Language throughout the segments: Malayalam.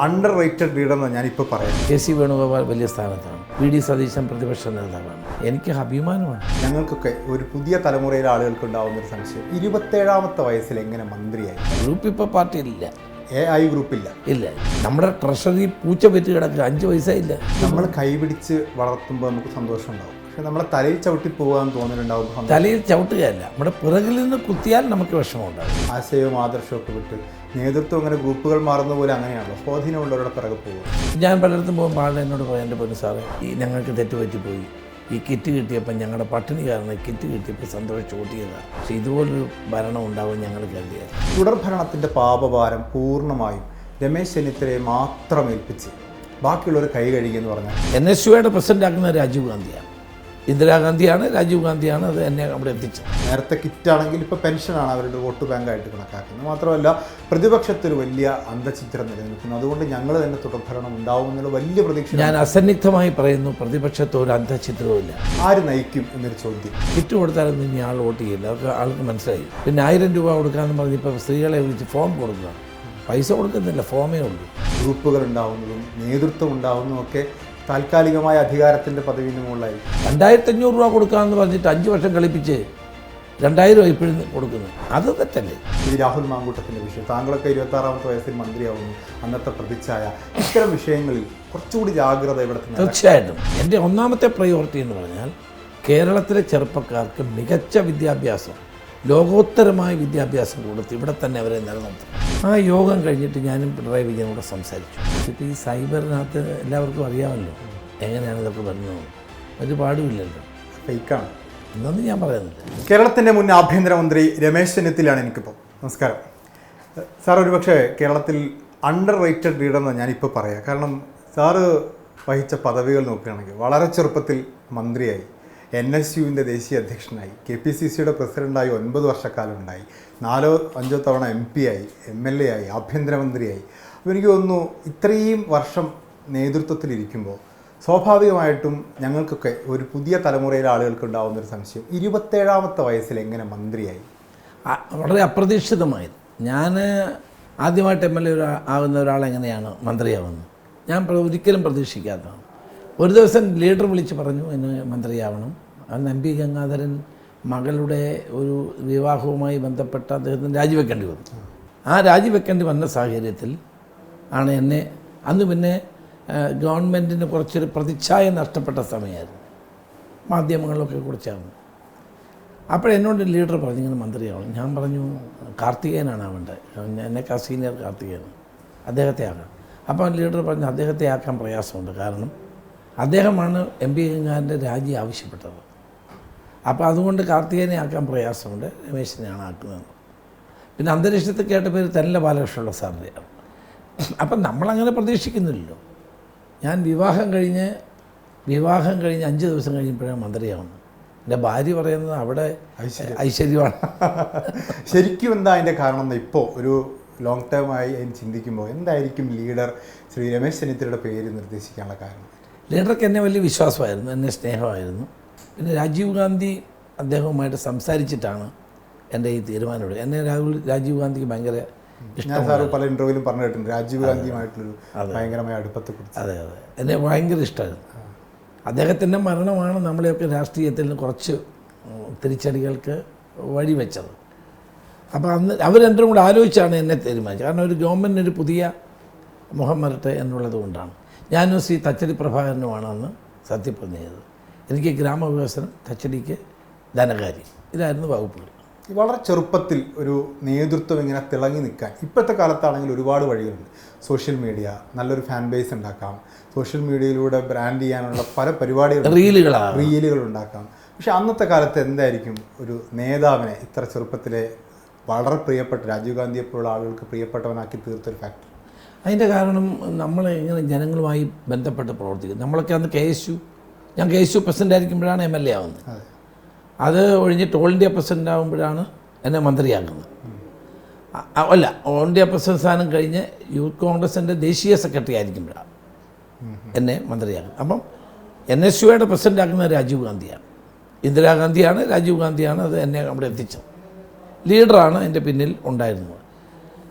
അണ്ടർ റേറ്റഡ് ലീഡർ ഞാനിപ്പോൾ പറയാം. കെ.സി. വേണുഗോപാൽ വലിയ സ്ഥാനത്താണ്. വി.ഡി. സതീശൻ പ്രതിപക്ഷ നേതാവാണ്. എനിക്ക് അഭിമാനമാണ്. ഞങ്ങൾക്കൊക്കെ ഒരു പുതിയ തലമുറയിലെ ആളുകൾക്ക് ഉണ്ടാവുന്ന ഒരു സംശയം, 27ാമത്തെ വയസ്സിൽ എങ്ങനെ മന്ത്രിയായി? ഗ്രൂപ്പ് ഇപ്പോൾ പാർട്ടിയിലില്ല, AI ഗ്രൂപ്പില്ല, ഇല്ല. നമ്മുടെ ട്രഷറി പൂച്ച പെറ്റ് കിടക്കുക, 5 പൈസയില്ല. നമ്മൾ കൈപിടിച്ച് വളർത്തുമ്പോൾ നമുക്ക് സന്തോഷം ഉണ്ടാവും. പക്ഷെ നമ്മളെ തലയിൽ ചവിട്ടി പോകാൻ തോന്നുന്നുണ്ടാവും. തലയിൽ ചവിട്ടുകയല്ല, നമ്മുടെ പിറകിൽ നിന്ന് കുത്തിയാൽ നമുക്ക് വിഷമമുണ്ടാകും. ആശയവും ആദർശവും ഒക്കെ വിട്ട് നേതൃത്വം അങ്ങനെ ഗ്രൂപ്പുകൾ മാറുന്ന പോലെ അങ്ങനെയാണല്ലോ, സ്വാധീനമുള്ളവരുടെ പിറകെ പോകും. ഞാൻ പലയിടത്തും പോകുമ്പോൾ ആളുടെ എന്നോട് പറയാം, എൻ്റെ പൊന്നു സാറേ, ഞങ്ങൾക്ക് തെറ്റുപറ്റിപ്പോയി, ഈ കിറ്റ് കിട്ടിയപ്പോൾ ഞങ്ങളുടെ പട്ടിണി കാരണം കിറ്റ് കിട്ടിയപ്പോൾ സന്തോഷിച്ച് ഓട്ടിയതാണ്. പക്ഷേ ഇതുപോലൊരു ഭരണം ഉണ്ടാവും ഞങ്ങൾ കരുതിയത്. തുടർഭരണത്തിൻ്റെ പാപഭാരം പൂർണ്ണമായും രമേശ് ചെന്നിത്തലയെ മാത്രം ഏൽപ്പിച്ച് ബാക്കിയുള്ളവർ കൈ കഴുകിയെന്ന് പറഞ്ഞാൽ NSUയുടെ പ്രസിഡന്റ് ആക്കുന്ന രാജീവ് ഗാന്ധിയാണ്. ഇന്ദിരാഗാന്ധിയാണ്, രാജീവ് ഗാന്ധിയാണ് അത് എന്നെ അവിടെ എത്തിച്ചത്. നേരത്തെ കിറ്റാണെങ്കിൽ ഇപ്പോൾ പെൻഷനാണ് അവരുടെ വോട്ട് ബാങ്കായിട്ട് കണക്കാക്കുന്നത്. മാത്രമല്ല പ്രതിപക്ഷത്തൊരു വലിയ അന്തചിത്രം നിലനിൽക്കുന്നു. അതുകൊണ്ട് ഞങ്ങൾ തന്നെ തുടർഭരണം ഉണ്ടാവുമെന്നുള്ള വലിയ പ്രതീക്ഷ. ഞാൻ അസന്നിഗ്ധമായി പറയുന്നു, പ്രതിപക്ഷത്ത് ഒരു അന്തചിത്രവുമില്ല. ആര് നയിക്കും എന്നൊരു ചോദ്യം. കിറ്റ് കൊടുത്താലൊന്നും ഇനി ആൾ വോട്ട് ചെയ്യില്ല, അവർക്ക് ആൾക്ക് മനസ്സിലായി. പിന്നെ 1000 രൂപ കൊടുക്കാമെന്ന് പറഞ്ഞ് ഇപ്പോൾ സ്ത്രീകളെ വിളിച്ച് ഫോം കൊടുക്കുക. പൈസ കൊടുക്കുന്നില്ല, ഫോമേ ഉള്ളൂ. ഗ്രൂപ്പുകൾ ഉണ്ടാവുന്നതും നേതൃത്വം ഉണ്ടാവുന്നതും ഒക്കെ താൽക്കാലികമായ അധികാരത്തിൻ്റെ പദവിന് മുകളിലായി. 2500 രൂപ കൊടുക്കാമെന്ന് പറഞ്ഞിട്ട് 5 വർഷം കളിപ്പിച്ച് 2000 ഇപ്പോഴും കൊടുക്കുന്നത്, അത് തെറ്റല്ലേ? ഈ രാഹുൽ മാങ്കൂട്ടത്തിൻ്റെ വിഷയം, താങ്കളൊക്കെ 26ാമത്തെ വയസ്സിൽ മന്ത്രിയാവുന്നു, അന്നത്തെ പ്രതിച്ഛായ, ഇത്തരം വിഷയങ്ങളിൽ കുറച്ചുകൂടി ജാഗ്രത ഇവിടെ. തീർച്ചയായിട്ടും എൻ്റെ ഒന്നാമത്തെ പ്രയോറിറ്റി എന്ന് പറഞ്ഞാൽ കേരളത്തിലെ ചെറുപ്പക്കാർക്ക് മികച്ച വിദ്യാഭ്യാസം, ലോകോത്തരമായ വിദ്യാഭ്യാസം കൊടുത്ത് ഇവിടെ തന്നെ അവരെ നിലനിർത്തും. ആ യോഗം കഴിഞ്ഞിട്ട് ഞാനും പിണറായി വിജയനോട് സംസാരിച്ചു. ഇപ്പോൾ ഈ സൈബറിനകത്ത് എല്ലാവർക്കും അറിയാമല്ലോ എങ്ങനെയാണ് ഇതൊക്കെ വരുന്നത്, ഒരു പാടുമില്ലല്ലോ, ഫേക്കാണ് എന്നൊന്നും ഞാൻ പറയുന്നില്ല. കേരളത്തിൻ്റെ മുൻ ആഭ്യന്തരമന്ത്രി രമേശ് ചെന്നിത്തലയാണ് എനിക്കിപ്പോൾ. നമസ്കാരം സാർ. ഒരുപക്ഷെ കേരളത്തിൽ അണ്ടർ റേറ്റഡ് ലീഡർ ഞാനിപ്പോൾ പറയാം. കാരണം സാറ് വഹിച്ച പദവികൾ നോക്കുകയാണെങ്കിൽ വളരെ ചെറുപ്പത്തിൽ മന്ത്രിയായി, NSUവിൻ്റെ ദേശീയ അധ്യക്ഷനായി, KPCCയുടെ പ്രസിഡൻ്റായി 9 വർഷക്കാലം ഉണ്ടായി, 4-5 തവണ MP ആയി, MLA ആയി, ആഭ്യന്തരമന്ത്രിയായി. അപ്പോൾ എനിക്ക് തോന്നുന്നു ഇത്രയും വർഷം നേതൃത്വത്തിലിരിക്കുമ്പോൾ സ്വാഭാവികമായിട്ടും ഞങ്ങൾക്കൊക്കെ ഒരു പുതിയ തലമുറയിലെ ആളുകൾക്ക് ഉണ്ടാകുന്നൊരു സംശയം, 27ാമത്തെ വയസ്സിൽ എങ്ങനെ മന്ത്രിയായി? വളരെ അപ്രതീക്ഷിതമായത്. ഞാൻ ആദ്യമായിട്ട് MLA ആവുന്ന ഒരാളെങ്ങനെയാണ് മന്ത്രിയാവുന്നത്, ഞാൻ ഒരിക്കലും പ്രതീക്ഷിക്കാത്തതാണ്. ഒരു ദിവസം ലീഡർ വിളിച്ച് പറഞ്ഞു എന്നെ മന്ത്രിയാവണം. അന്ന് MP ഗംഗാധരൻ മകളുടെ ഒരു വിവാഹവുമായി ബന്ധപ്പെട്ട അദ്ദേഹത്തിന് രാജിവെക്കേണ്ടി വന്നു. ആ രാജിവെക്കേണ്ടി വന്ന സാഹചര്യത്തിൽ ആണ് എന്നെ, അന്ന് പിന്നെ ഗവൺമെൻറ്റിന് കുറച്ചൊരു പ്രതിച്ഛായ നഷ്ടപ്പെട്ട സമയമായിരുന്നു, മാധ്യമങ്ങളിലൊക്കെ കുറിച്ചാണ്. അപ്പോഴെന്നോട് ലീഡർ പറഞ്ഞു ഇങ്ങനെ മന്ത്രിയാവണം. ഞാൻ പറഞ്ഞു കാർത്തികേയനാണ് ആവേണ്ടത്, എന്നെക്കാൾ സീനിയർ കാർത്തികേയനാണ്, അദ്ദേഹത്തെ ആക്കാം. അപ്പോൾ ലീഡർ പറഞ്ഞു അദ്ദേഹത്തെ ആക്കാൻ പ്രയാസമുണ്ട്, കാരണം അദ്ദേഹമാണ് MP ഗംഗാധരൻ്റെ രാജി ആവശ്യപ്പെട്ടത്. അപ്പോൾ അതുകൊണ്ട് കാർത്തികേയനെ ആക്കാൻ പ്രയാസമുണ്ട്, രമേശിനെയാണ് ആക്കുന്നത്. പിന്നെ അന്തരീക്ഷത്തിൽ കേട്ട പേര് തന്നെ ബാലകൃഷ്ണനുള്ള സാധ്യതയാണ്. അപ്പം നമ്മളങ്ങനെ പ്രതീക്ഷിക്കുന്നില്ലല്ലോ. ഞാൻ വിവാഹം കഴിഞ്ഞ് 5 ദിവസം കഴിയുമ്പോഴാണ് മന്ത്രിയാവുന്നത്. എൻ്റെ ഭാര്യ പറയുന്നത് അവിടെ ഐശ്വര്യമാണ്. ശരിക്കും എന്താ അതിൻ്റെ കാരണം? ഇപ്പോൾ ഒരു ലോങ് ടേമായി അതിന് ചിന്തിക്കുമ്പോൾ എന്തായിരിക്കും ലീഡർ ശ്രീ രമേശ് ചെന്നിത്തലയുടെ പേര് നിർദ്ദേശിക്കാനുള്ള കാരണം? ലീഡർക്ക് എന്നെ വലിയ വിശ്വാസമായിരുന്നു, എന്നെ സ്നേഹമായിരുന്നു. പിന്നെ രാജീവ് ഗാന്ധി അദ്ദേഹവുമായിട്ട് സംസാരിച്ചിട്ടാണ് എൻ്റെ ഈ തീരുമാനമെടുത്തത്. എന്നെ രാജീവ് ഗാന്ധിക്ക് ഭയങ്കര ഇഷ്ടം. സാറ് പല ഇൻ്റർവ്യൂവിലും പറഞ്ഞു കേട്ടിട്ടുണ്ട് രാജീവ് ഗാന്ധിയുമായിട്ടുള്ളൊരു ഭയങ്കരമായ അടുപ്പത്തെക്കുറിച്ച്. അതെ, എന്നെ ഭയങ്കര ഇഷ്ടമായിരുന്നു. അദ്ദേഹത്തിൻ്റെ മരണമാണ് നമ്മളെയൊക്കെ രാഷ്ട്രീയത്തിൽ നിന്ന് കുറച്ച് തിരിച്ചടികൾക്ക് വഴിവെച്ചത്. അപ്പോൾ അന്ന് അവരെല്ലാം കൂടെ ആലോചിച്ചാണ് എന്നെ തീരുമാനിച്ചത്. കാരണം ഒരു ഗവൺമെൻറ്റിനൊരു പുതിയ മുഖം വരട്ടെ എന്നുള്ളത് കൊണ്ടാണ്. ഞാനും ശ്രീ തച്ചടി പ്രഭാകരനുമാണ് അന്ന് സത്യപ്രതിജ്ഞ ചെയ്തത്. എനിക്ക് ഗ്രാമവികസനം, തച്ചടിക്ക് ധനകാര്യം, ഇതായിരുന്നു വകുപ്പുകൾ. വളരെ ചെറുപ്പത്തിൽ ഒരു നേതൃത്വം ഇങ്ങനെ തിളങ്ങി നിൽക്കാൻ ഇപ്പോഴത്തെ കാലത്താണെങ്കിൽ ഒരുപാട് വഴികളുണ്ട്. സോഷ്യൽ മീഡിയ, നല്ലൊരു ഫാൻ ബേസ് ഉണ്ടാക്കാം, സോഷ്യൽ മീഡിയയിലൂടെ ബ്രാൻഡ് ചെയ്യാനുള്ള പല പരിപാടികൾ, റീലുകൾ ഉണ്ടാക്കാം. പക്ഷെ അന്നത്തെ കാലത്ത് എന്തായിരിക്കും ഒരു നേതാവിനെ ഇത്ര ചെറുപ്പത്തിലെ വളരെ പ്രിയപ്പെട്ട രാജീവ് ഗാന്ധിയെപ്പോലുള്ള ആളുകൾക്ക് പ്രിയപ്പെട്ടവനാക്കി തീർത്തൊരു ഫാക്ടർ? അതിൻ്റെ കാരണം നമ്മൾ ഇങ്ങനെ ജനങ്ങളുമായി ബന്ധപ്പെട്ട് പ്രവർത്തിക്കും. നമ്മളൊക്കെ അന്ന് ഞാൻ KSU പ്രസിഡൻ്റ് ആയിരിക്കുമ്പോഴാണ് MLA ആവുന്നത്. അത് ഒഴിഞ്ഞിട്ട് ഓൾ ഇന്ത്യ പ്രസിഡൻ്റ് ആകുമ്പോഴാണ് എന്നെ മന്ത്രിയാക്കുന്നത്. അല്ല, ഓൾ ഇന്ത്യ പ്രസിഡന്റ് സ്ഥാനം കഴിഞ്ഞ് യൂത്ത് കോൺഗ്രസിൻ്റെ ദേശീയ സെക്രട്ടറി ആയിരിക്കുമ്പോഴാണ് എന്നെ മന്ത്രിയാക്കുന്നത്. അപ്പം NSUയുടെ പ്രസിഡൻ്റ് ആക്കുന്നത് രാജീവ് ഗാന്ധിയാണ്, ഇന്ദിരാഗാന്ധിയാണ്, രാജീവ് ഗാന്ധിയാണ് അത് എന്നെ അവിടെ എത്തിച്ചത്. ലീഡറാണ് എൻ്റെ പിന്നിൽ ഉണ്ടായിരുന്നത്.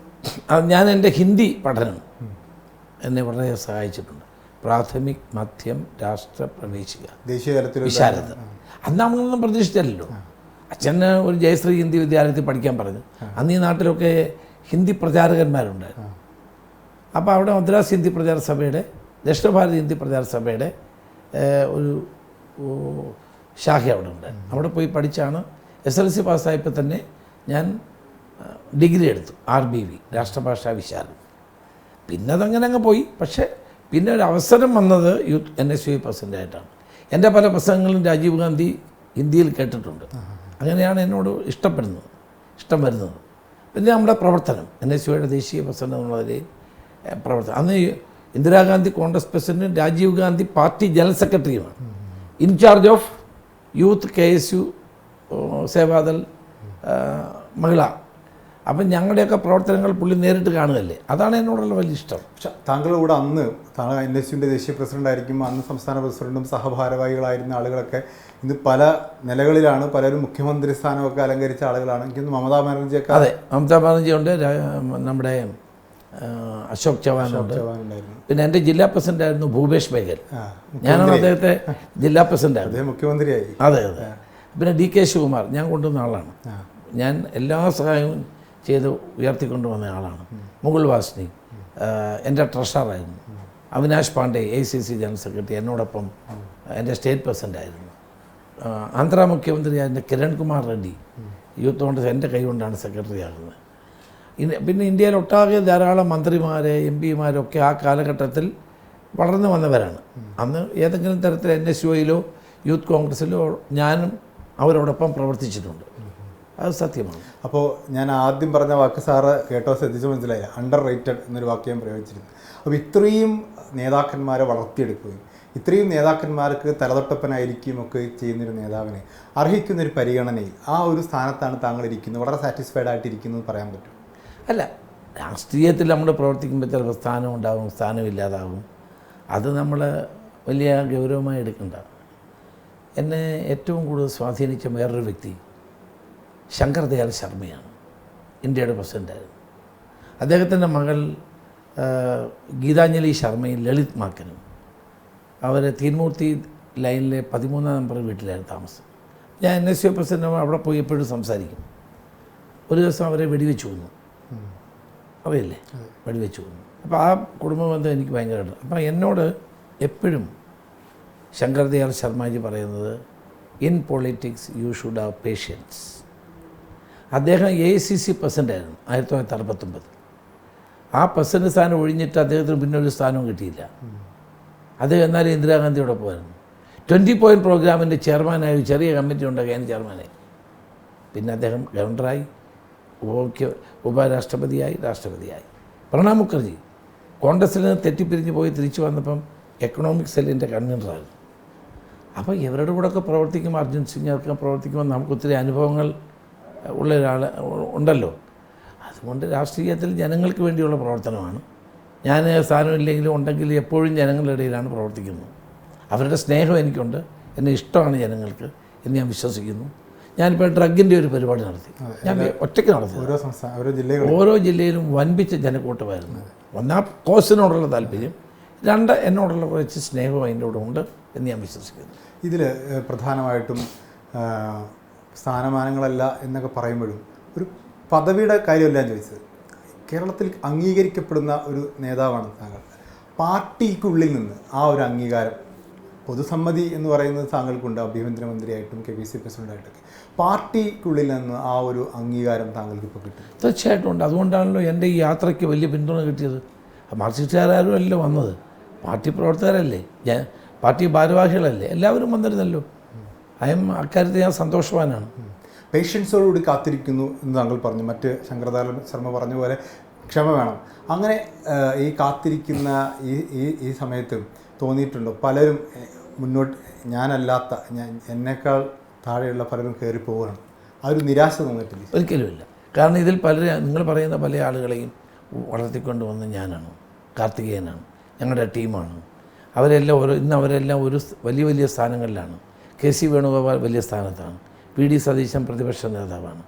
ഞാൻ എൻ്റെ ഹിന്ദി പഠനം എന്നെ വളരെ സഹായിച്ചിട്ടുണ്ട്. പ്രാഥമിക്, മധ്യം, രാഷ്ട്ര പ്രവേശിക, ദേശീയ തലത്തിൽ വിശാരദ. അന്ന് നമ്മളൊന്നും പ്രതീക്ഷിച്ചല്ലോ. അച്ഛന് ഒരു ജയശ്രീ ഹിന്ദി വിദ്യാലയത്തിൽ പഠിക്കാൻ പറഞ്ഞു. അന്ന് ഈ നാട്ടിലൊക്കെ ഹിന്ദി പ്രചാരകന്മാരുണ്ടായിരുന്നു. അപ്പോൾ അവിടെ മദ്രാസ് ഹിന്ദി പ്രചാര സഭയുടെ, ദക്ഷിണ ഭാരതി ഹിന്ദി പ്രചാര സഭയുടെ ഒരു ശാഖ അവിടെ ഉണ്ട്. അവിടെ പോയി പഠിച്ചാണ് SLC പാസ്സായപ്പോൾ തന്നെ ഞാൻ ഡിഗ്രി എടുത്തു, RBV, രാഷ്ട്രഭാഷാ വിശാരദം. പിന്നെ അതങ്ങനെ അങ്ങ് പോയി. പക്ഷേ പിന്നെ ഒരു അവസരം വന്നത് യൂത്ത് NSU പ്രസിഡൻ്റായിട്ടാണ്. എൻ്റെ പല പ്രസംഗങ്ങളും രാജീവ് ഗാന്ധി ഹിന്ദിയിൽ കേട്ടിട്ടുണ്ട്. അങ്ങനെയാണ് എന്നോട് ഇഷ്ടം വരുന്നത്. പിന്നെ നമ്മുടെ പ്രവർത്തനം, NSUയുടെ ദേശീയ പ്രസിഡന്റ് എന്നുള്ളതിൽ പ്രവർത്തനം. അന്ന് ഇന്ദിരാഗാന്ധി കോൺഗ്രസ് പ്രസിഡന്റും രാജീവ് ഗാന്ധി പാർട്ടി ജനറൽ സെക്രട്ടറിയുമാണ്. In charge of youth KSU Seva Dal മഹിള. അപ്പം ഞങ്ങളുടെയൊക്കെ പ്രവർത്തനങ്ങൾ പുള്ളി നേരിട്ട് കാണുകയല്ലേ. അതാണ് എന്നോടുള്ള വലിയ ഇഷ്ടം. പക്ഷെ താങ്കളുടെ കൂടെ അന്ന് താങ്കൾ NSUവിൻ്റെ ദേശീയ പ്രസിഡന്റ് ആയിരിക്കും, അന്ന് സംസ്ഥാന പ്രസിഡന്റും സഹഭാരവാഹികളായിരുന്ന ആളുകളൊക്കെ ഇന്ന് പല നിലകളിലാണ്. പലരും മുഖ്യമന്ത്രി സ്ഥാനമൊക്കെ അലങ്കരിച്ച ആളുകളാണ്. എനിക്ക് മമതാ ബാനർജിയൊക്കെ. അതെ, മമതാ ബാനർജി ഉണ്ട്, നമ്മുടെ അശോക് ചവാനുണ്ട്. പിന്നെ എൻ്റെ ജില്ലാ പ്രസിഡൻ്റായിരുന്നു ഭൂപേഷ് ബേഗൽ. ഞാനാണ് അദ്ദേഹത്തെ ജില്ലാ പ്രസിഡൻ്റായിരുന്നു. മുഖ്യമന്ത്രിയായി. അതെ. പിന്നെ DK ശിവകുമാർ ഞാൻ കൊണ്ടുവന്ന ആളാണ്. ഞാൻ എല്ലാ സഹായവും ചെയ്ത് ഉയർത്തിക്കൊണ്ടുവന്ന ആളാണ്. മുകുൾ വാസ്നി എൻ്റെ ട്രഷറായിരുന്നു. Avinash Pandey ACC general secretary, എന്നോടൊപ്പം എൻ്റെ സ്റ്റേറ്റ് പ്രസിഡൻ്റായിരുന്നു. ആന്ധ്ര മുഖ്യമന്ത്രിയായിരുന്ന കിരൺ കുമാർ റെഡ്ഡി യൂത്ത് കോൺഗ്രസ് എൻ്റെ കൈകൊണ്ടാണ് സെക്രട്ടറി ആകുന്നത്. പിന്നെ ഇന്ത്യയിലൊട്ടാകെ ധാരാളം മന്ത്രിമാരെ, MP മാരൊക്കെ ആ കാലഘട്ടത്തിൽ വളർന്നു വന്നവരാണ്. അന്ന് ഏതെങ്കിലും തരത്തിൽ NSUയിലോ യൂത്ത് കോൺഗ്രസ്സിലോ ഞാനും അവരോടൊപ്പം പ്രവർത്തിച്ചിട്ടുണ്ട്. അത് സത്യമാണ്. അപ്പോൾ ഞാൻ ആദ്യം പറഞ്ഞ വാക്ക് സാറ് കേട്ടോ ശ്രദ്ധിച്ച് മനസ്സിലായില്ല, അണ്ടർ റേറ്റഡ് എന്നൊരു വാക്ക് ഞാൻ പ്രയോഗിച്ചിരുന്നു. അപ്പോൾ ഇത്രയും നേതാക്കന്മാരെ വളർത്തിയെടുക്കുകയും ഇത്രയും നേതാക്കന്മാർക്ക് തലതൊട്ടപ്പനായിരിക്കും ഒക്കെ ചെയ്യുന്നൊരു നേതാവിനെ അർഹിക്കുന്നൊരു പരിഗണനയിൽ ആ ഒരു സ്ഥാനത്താണ് താങ്കൾ ഇരിക്കുന്നത്. വളരെ സാറ്റിസ്ഫൈഡ് ആയിട്ടിരിക്കുന്നത് പറയാൻ പറ്റും. അല്ല, രാഷ്ട്രീയത്തിൽ നമ്മൾ പ്രവർത്തിക്കുമ്പോൾ ചിലപ്പോൾ സ്ഥാനം ഉണ്ടാകും, സ്ഥാനമില്ലാതാകും. അത് നമ്മൾ വലിയ ഗൗരവമായി എടുക്കണ്ട. എന്നെ ഏറ്റവും കൂടുതൽ സ്വാധീനിച്ച വേറൊരു വ്യക്തി ശങ്കർ ദയാൽ ശർമ്മയാണ്. ഇന്ത്യയുടെ പ്രസിഡൻ്റായിരുന്നു. അദ്ദേഹത്തിൻ്റെ മകൾ ഗീതാഞ്ജലി ശർമ്മയും ലളിത് മാക്കനും അവർ തീൻമൂർത്തി ലൈനിലെ 13-ാം നമ്പർ വീട്ടിലായിരുന്നു താമസം. ഞാൻ NSU പ്രസിഡന്റ് അവിടെ പോയി എപ്പോഴും സംസാരിക്കും. ഒരു ദിവസം അവരെ വെടിവെച്ച് കൊന്നു. അറിയില്ലേ, വെടിവെച്ച് കൊന്നു. അപ്പോൾ ആ കുടുംബ ബന്ധം എനിക്ക് ഭയങ്കരമായിട്ട്. അപ്പോൾ എന്നോട് എപ്പോഴും ശങ്കർ ദയാൽ ശർമ്മജി പറയുന്നത്, in politics you should have patients. അദ്ദേഹം AICC പ്രസിഡൻ്റായിരുന്നു 1969. ആ പ്രസിഡന്റ് സ്ഥാനം ഒഴിഞ്ഞിട്ട് അദ്ദേഹത്തിന് പിന്നെ ഒരു സ്ഥാനവും കിട്ടിയില്ല. അദ്ദേഹം എന്നാലും ഇന്ദിരാഗാന്ധിയോടൊപ്പം ആയിരുന്നു. 20 പോയിൻറ്റ് പ്രോഗ്രാമിൻ്റെ ചെയർമാനായി ഒരു ചെറിയ കമ്മിറ്റി ഉണ്ടാക്കി, ഞാൻ ചെയർമാനായി. പിന്നെ അദ്ദേഹം ഗവർണറായി, ഉപരാഷ്ട്രപതിയായി, രാഷ്ട്രപതിയായി. പ്രണബ് മുഖർജി കോൺഗ്രസ്സിൽ നിന്ന് തെറ്റിപ്പിരിഞ്ഞ് പോയി തിരിച്ചു വന്നപ്പം എക്കണോമിക് സെല്ലിൻ്റെ കൺവീനറായിരുന്നു. അപ്പോൾ ഇവരുടെ കൂടെയൊക്കെ പ്രവർത്തിക്കുമ്പോൾ, അർജുൻ സിംഗൊക്കെ പ്രവർത്തിക്കുമ്പോൾ നമുക്ക് ഒത്തിരി അനുഭവങ്ങൾ ഉള്ള ഒരാൾ ഉണ്ടല്ലോ. അതുകൊണ്ട് രാഷ്ട്രീയത്തിൽ ജനങ്ങൾക്ക് വേണ്ടിയുള്ള പ്രവർത്തനമാണ്. ഞാൻ സ്ഥാനമില്ലെങ്കിലും ഉണ്ടെങ്കിലും എപ്പോഴും ജനങ്ങളുടെ ഇടയിലാണ് പ്രവർത്തിക്കുന്നത്. അവരുടെ സ്നേഹം എനിക്കുണ്ട്, എന്നെ ഇഷ്ടമാണ് ജനങ്ങൾക്ക് എന്ന് ഞാൻ വിശ്വസിക്കുന്നു. ഞാനിപ്പോൾ ഡ്രഗിൻ്റെ ഒരു പരിപാടി നടത്തി, ഞാൻ ഒറ്റയ്ക്ക് നടത്തി. ഓരോ ജില്ലയിലും വൻപിച്ച ജനക്കൂട്ടമായിരുന്നു. ഒന്നാ കോഴ്സിനോടുള്ള താല്പര്യം, രണ്ട് എന്നോടുള്ള കുറച്ച് സ്നേഹവും അതിൻ്റെ കൂടെ ഉണ്ട് എന്ന് ഞാൻ വിശ്വസിക്കുന്നു. ഇതിൽ പ്രധാനമായിട്ടും സ്ഥാനമാനങ്ങളല്ല എന്നൊക്കെ പറയുമ്പോഴും ഒരു പദവിയുടെ കാര്യമല്ല ഞാൻ ചോദിച്ചത്. കേരളത്തിൽ അംഗീകരിക്കപ്പെടുന്ന ഒരു നേതാവാണ് താങ്കൾ. പാർട്ടിക്കുള്ളിൽ നിന്ന് ആ ഒരു അംഗീകാരം, പൊതുസമ്മതി എന്ന് പറയുന്നത് താങ്കൾക്കുണ്ട്, ആഭ്യന്തരമന്ത്രിയായിട്ടും KPC പ്രസിഡൻ്റായിട്ടൊക്കെ. പാർട്ടിക്കുള്ളിൽ നിന്ന് ആ ഒരു അംഗീകാരം താങ്കൾക്ക് ഇപ്പോൾ കിട്ടും? തീർച്ചയായിട്ടും ഉണ്ട്. അതുകൊണ്ടാണല്ലോ എൻ്റെ ഈ യാത്രയ്ക്ക് വലിയ പിന്തുണ കിട്ടിയത്. മാർക്സിസ്റ്റുകാരും അല്ലല്ലോ വന്നത്, പാർട്ടി പ്രവർത്തകരല്ലേ, പാർട്ടി ഭാരവാഹികളല്ലേ, എല്ലാവരും വന്നിരുന്നല്ലോ. അക്കാര്യത്തിൽ ഞാൻ സന്തോഷവാനാണ്. പേഷ്യൻസോടുകൂടി കാത്തിരിക്കുന്നു എന്ന് താങ്കൾ പറഞ്ഞു. മറ്റ് ശങ്കർദയാൽ ശർമ്മ പറഞ്ഞ പോലെ ക്ഷമ വേണം. അങ്ങനെ ഈ കാത്തിരിക്കുന്ന ഈ സമയത്ത് തോന്നിയിട്ടുണ്ടോ പലരും മുന്നോട്ട്, ഞാനല്ലാത്ത എന്നേക്കാൾ താഴെയുള്ള പലരും കയറി പോവുകയാണ്, ആ ഒരു നിരാശ തോന്നിയിട്ടില്ല? ഒരിക്കലുമില്ല. കാരണം ഇതിൽ പലരും, നിങ്ങൾ പറയുന്ന പല ആളുകളെയും വളർത്തിക്കൊണ്ട് വന്ന ഞാനാണ്, കാർത്തികേയനാണ്, ഞങ്ങളുടെ ടീമാണ്. അവരെല്ലാം ഒരു വലിയ വലിയ സ്ഥാനങ്ങളിലാണ്. KC വേണുഗോപാൽ വലിയ സ്ഥാനത്താണ്, PD സതീശൻ പ്രതിപക്ഷ നേതാവാണ്.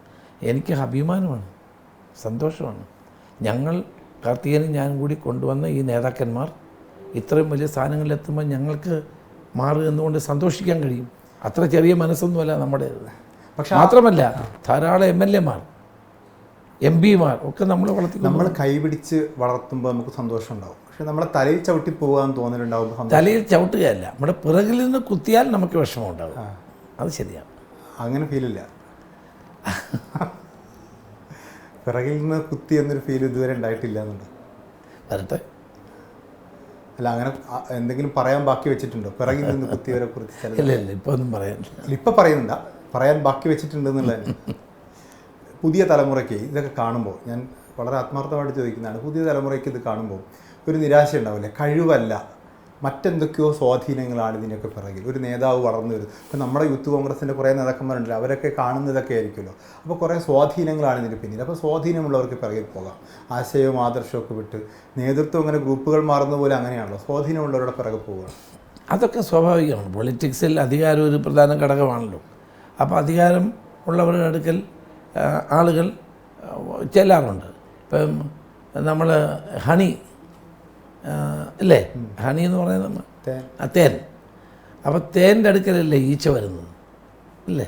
എനിക്ക് അഭിമാനമാണ്, സന്തോഷമാണ്. ഞങ്ങൾ കാർത്തികനും ഞാനും കൂടി കൊണ്ടുവന്ന ഈ നേതാക്കന്മാർ ഇത്രയും വലിയ സ്ഥാനങ്ങളിലെത്തുമ്പോൾ ഞങ്ങൾക്ക് മാറുക എന്നുകൊണ്ട് സന്തോഷിക്കാൻ കഴിയും. അത്ര ചെറിയ മനസ്സൊന്നുമല്ല നമ്മുടെ. പക്ഷെ മാത്രമല്ല ധാരാളം MLA-മാർ, MP-മാർ ഒക്കെ നമ്മൾ നമ്മൾ കൈപിടിച്ച് വളർത്തുമ്പോൾ നമുക്ക് സന്തോഷം ഉണ്ടാവും. പക്ഷെ നമ്മളെ തലയിൽ ചവിട്ടി പോകാൻ തോന്നലുണ്ടാവും. തലയിൽ ചവിട്ടുകയല്ല, നമ്മുടെ പിറകിൽ നിന്ന് കുത്തിയാൽ നമുക്ക് വിഷമം ഉണ്ടാവും. അത് ശരിയാണ്. അങ്ങനെ ഫീലില്ല. പിറകിൽ നിന്ന് കുത്തി എന്നൊരു ഫീൽ ഇതുവരെ ഉണ്ടായിട്ടില്ല എന്നുണ്ട്. വരട്ടെ. അല്ല, അങ്ങനെ എന്തെങ്കിലും പറയാൻ ബാക്കി വെച്ചിട്ടുണ്ടോ പിറകിൽ നിന്ന് കുത്തിയവരെ കുറിച്ച്? ഇല്ല ഇല്ല, ഇപ്പോൾ ഒന്നും പറയാനില്ല. ഇപ്പം പറയുന്നുണ്ടാ, പറയാൻ ബാക്കി വെച്ചിട്ടുണ്ട് എന്നുള്ളത്. പുതിയ തലമുറയ്ക്ക് ഇതൊക്കെ കാണുമ്പോൾ ഞാൻ വളരെ ആത്മാർത്ഥമായിട്ട് ചോദിക്കുന്നതാണ്, പുതിയ തലമുറയ്ക്ക് ഇത് കാണുമ്പോൾ ഒരു നിരാശ ഉണ്ടാവില്ലേ? കഴിവല്ല, മറ്റെന്തൊക്കെയോ സ്വാധീനങ്ങളാണ് ഇതിനൊക്കെ പിറകിൽ. ഒരു നേതാവ് വളർന്നു വരും. ഇപ്പം നമ്മുടെ യൂത്ത് കോൺഗ്രസിൻ്റെ കുറേ നേതാക്കന്മാരുണ്ടല്ലോ, അവരൊക്കെ കാണുന്നതൊക്കെ ആയിരിക്കുമല്ലോ. അപ്പോൾ കുറേ സ്വാധീനങ്ങളാണ് ഇതിന് പിന്നിൽ. അപ്പോൾ സ്വാധീനമുള്ളവർക്ക് പിറകിൽ പോകാം. ആശയവും ആദർശമൊക്കെ വിട്ട് നേതൃത്വം അങ്ങനെ ഗ്രൂപ്പുകൾ മാറുന്ന പോലെ അങ്ങനെയാണല്ലോ, സ്വാധീനമുള്ളവരുടെ പിറകെ പോവുകയാണ്. അതൊക്കെ സ്വാഭാവികമാണ്. പൊളിറ്റിക്സിൽ അധികാരം ഒരു പ്രധാന ഘടകമാണല്ലോ. അപ്പോൾ അധികാരം ഉള്ളവരുടെ അടുക്കൽ ആളുകൾ ചെല്ലാറുണ്ട്. ഇപ്പം നമ്മൾ ഹണി അല്ലേ, ഹണി എന്ന് പറയുന്നത് തേൻ. അപ്പോൾ തേൻ്റെ അടുക്കലല്ലേ ഈച്ച വരുന്നത് അല്ലേ?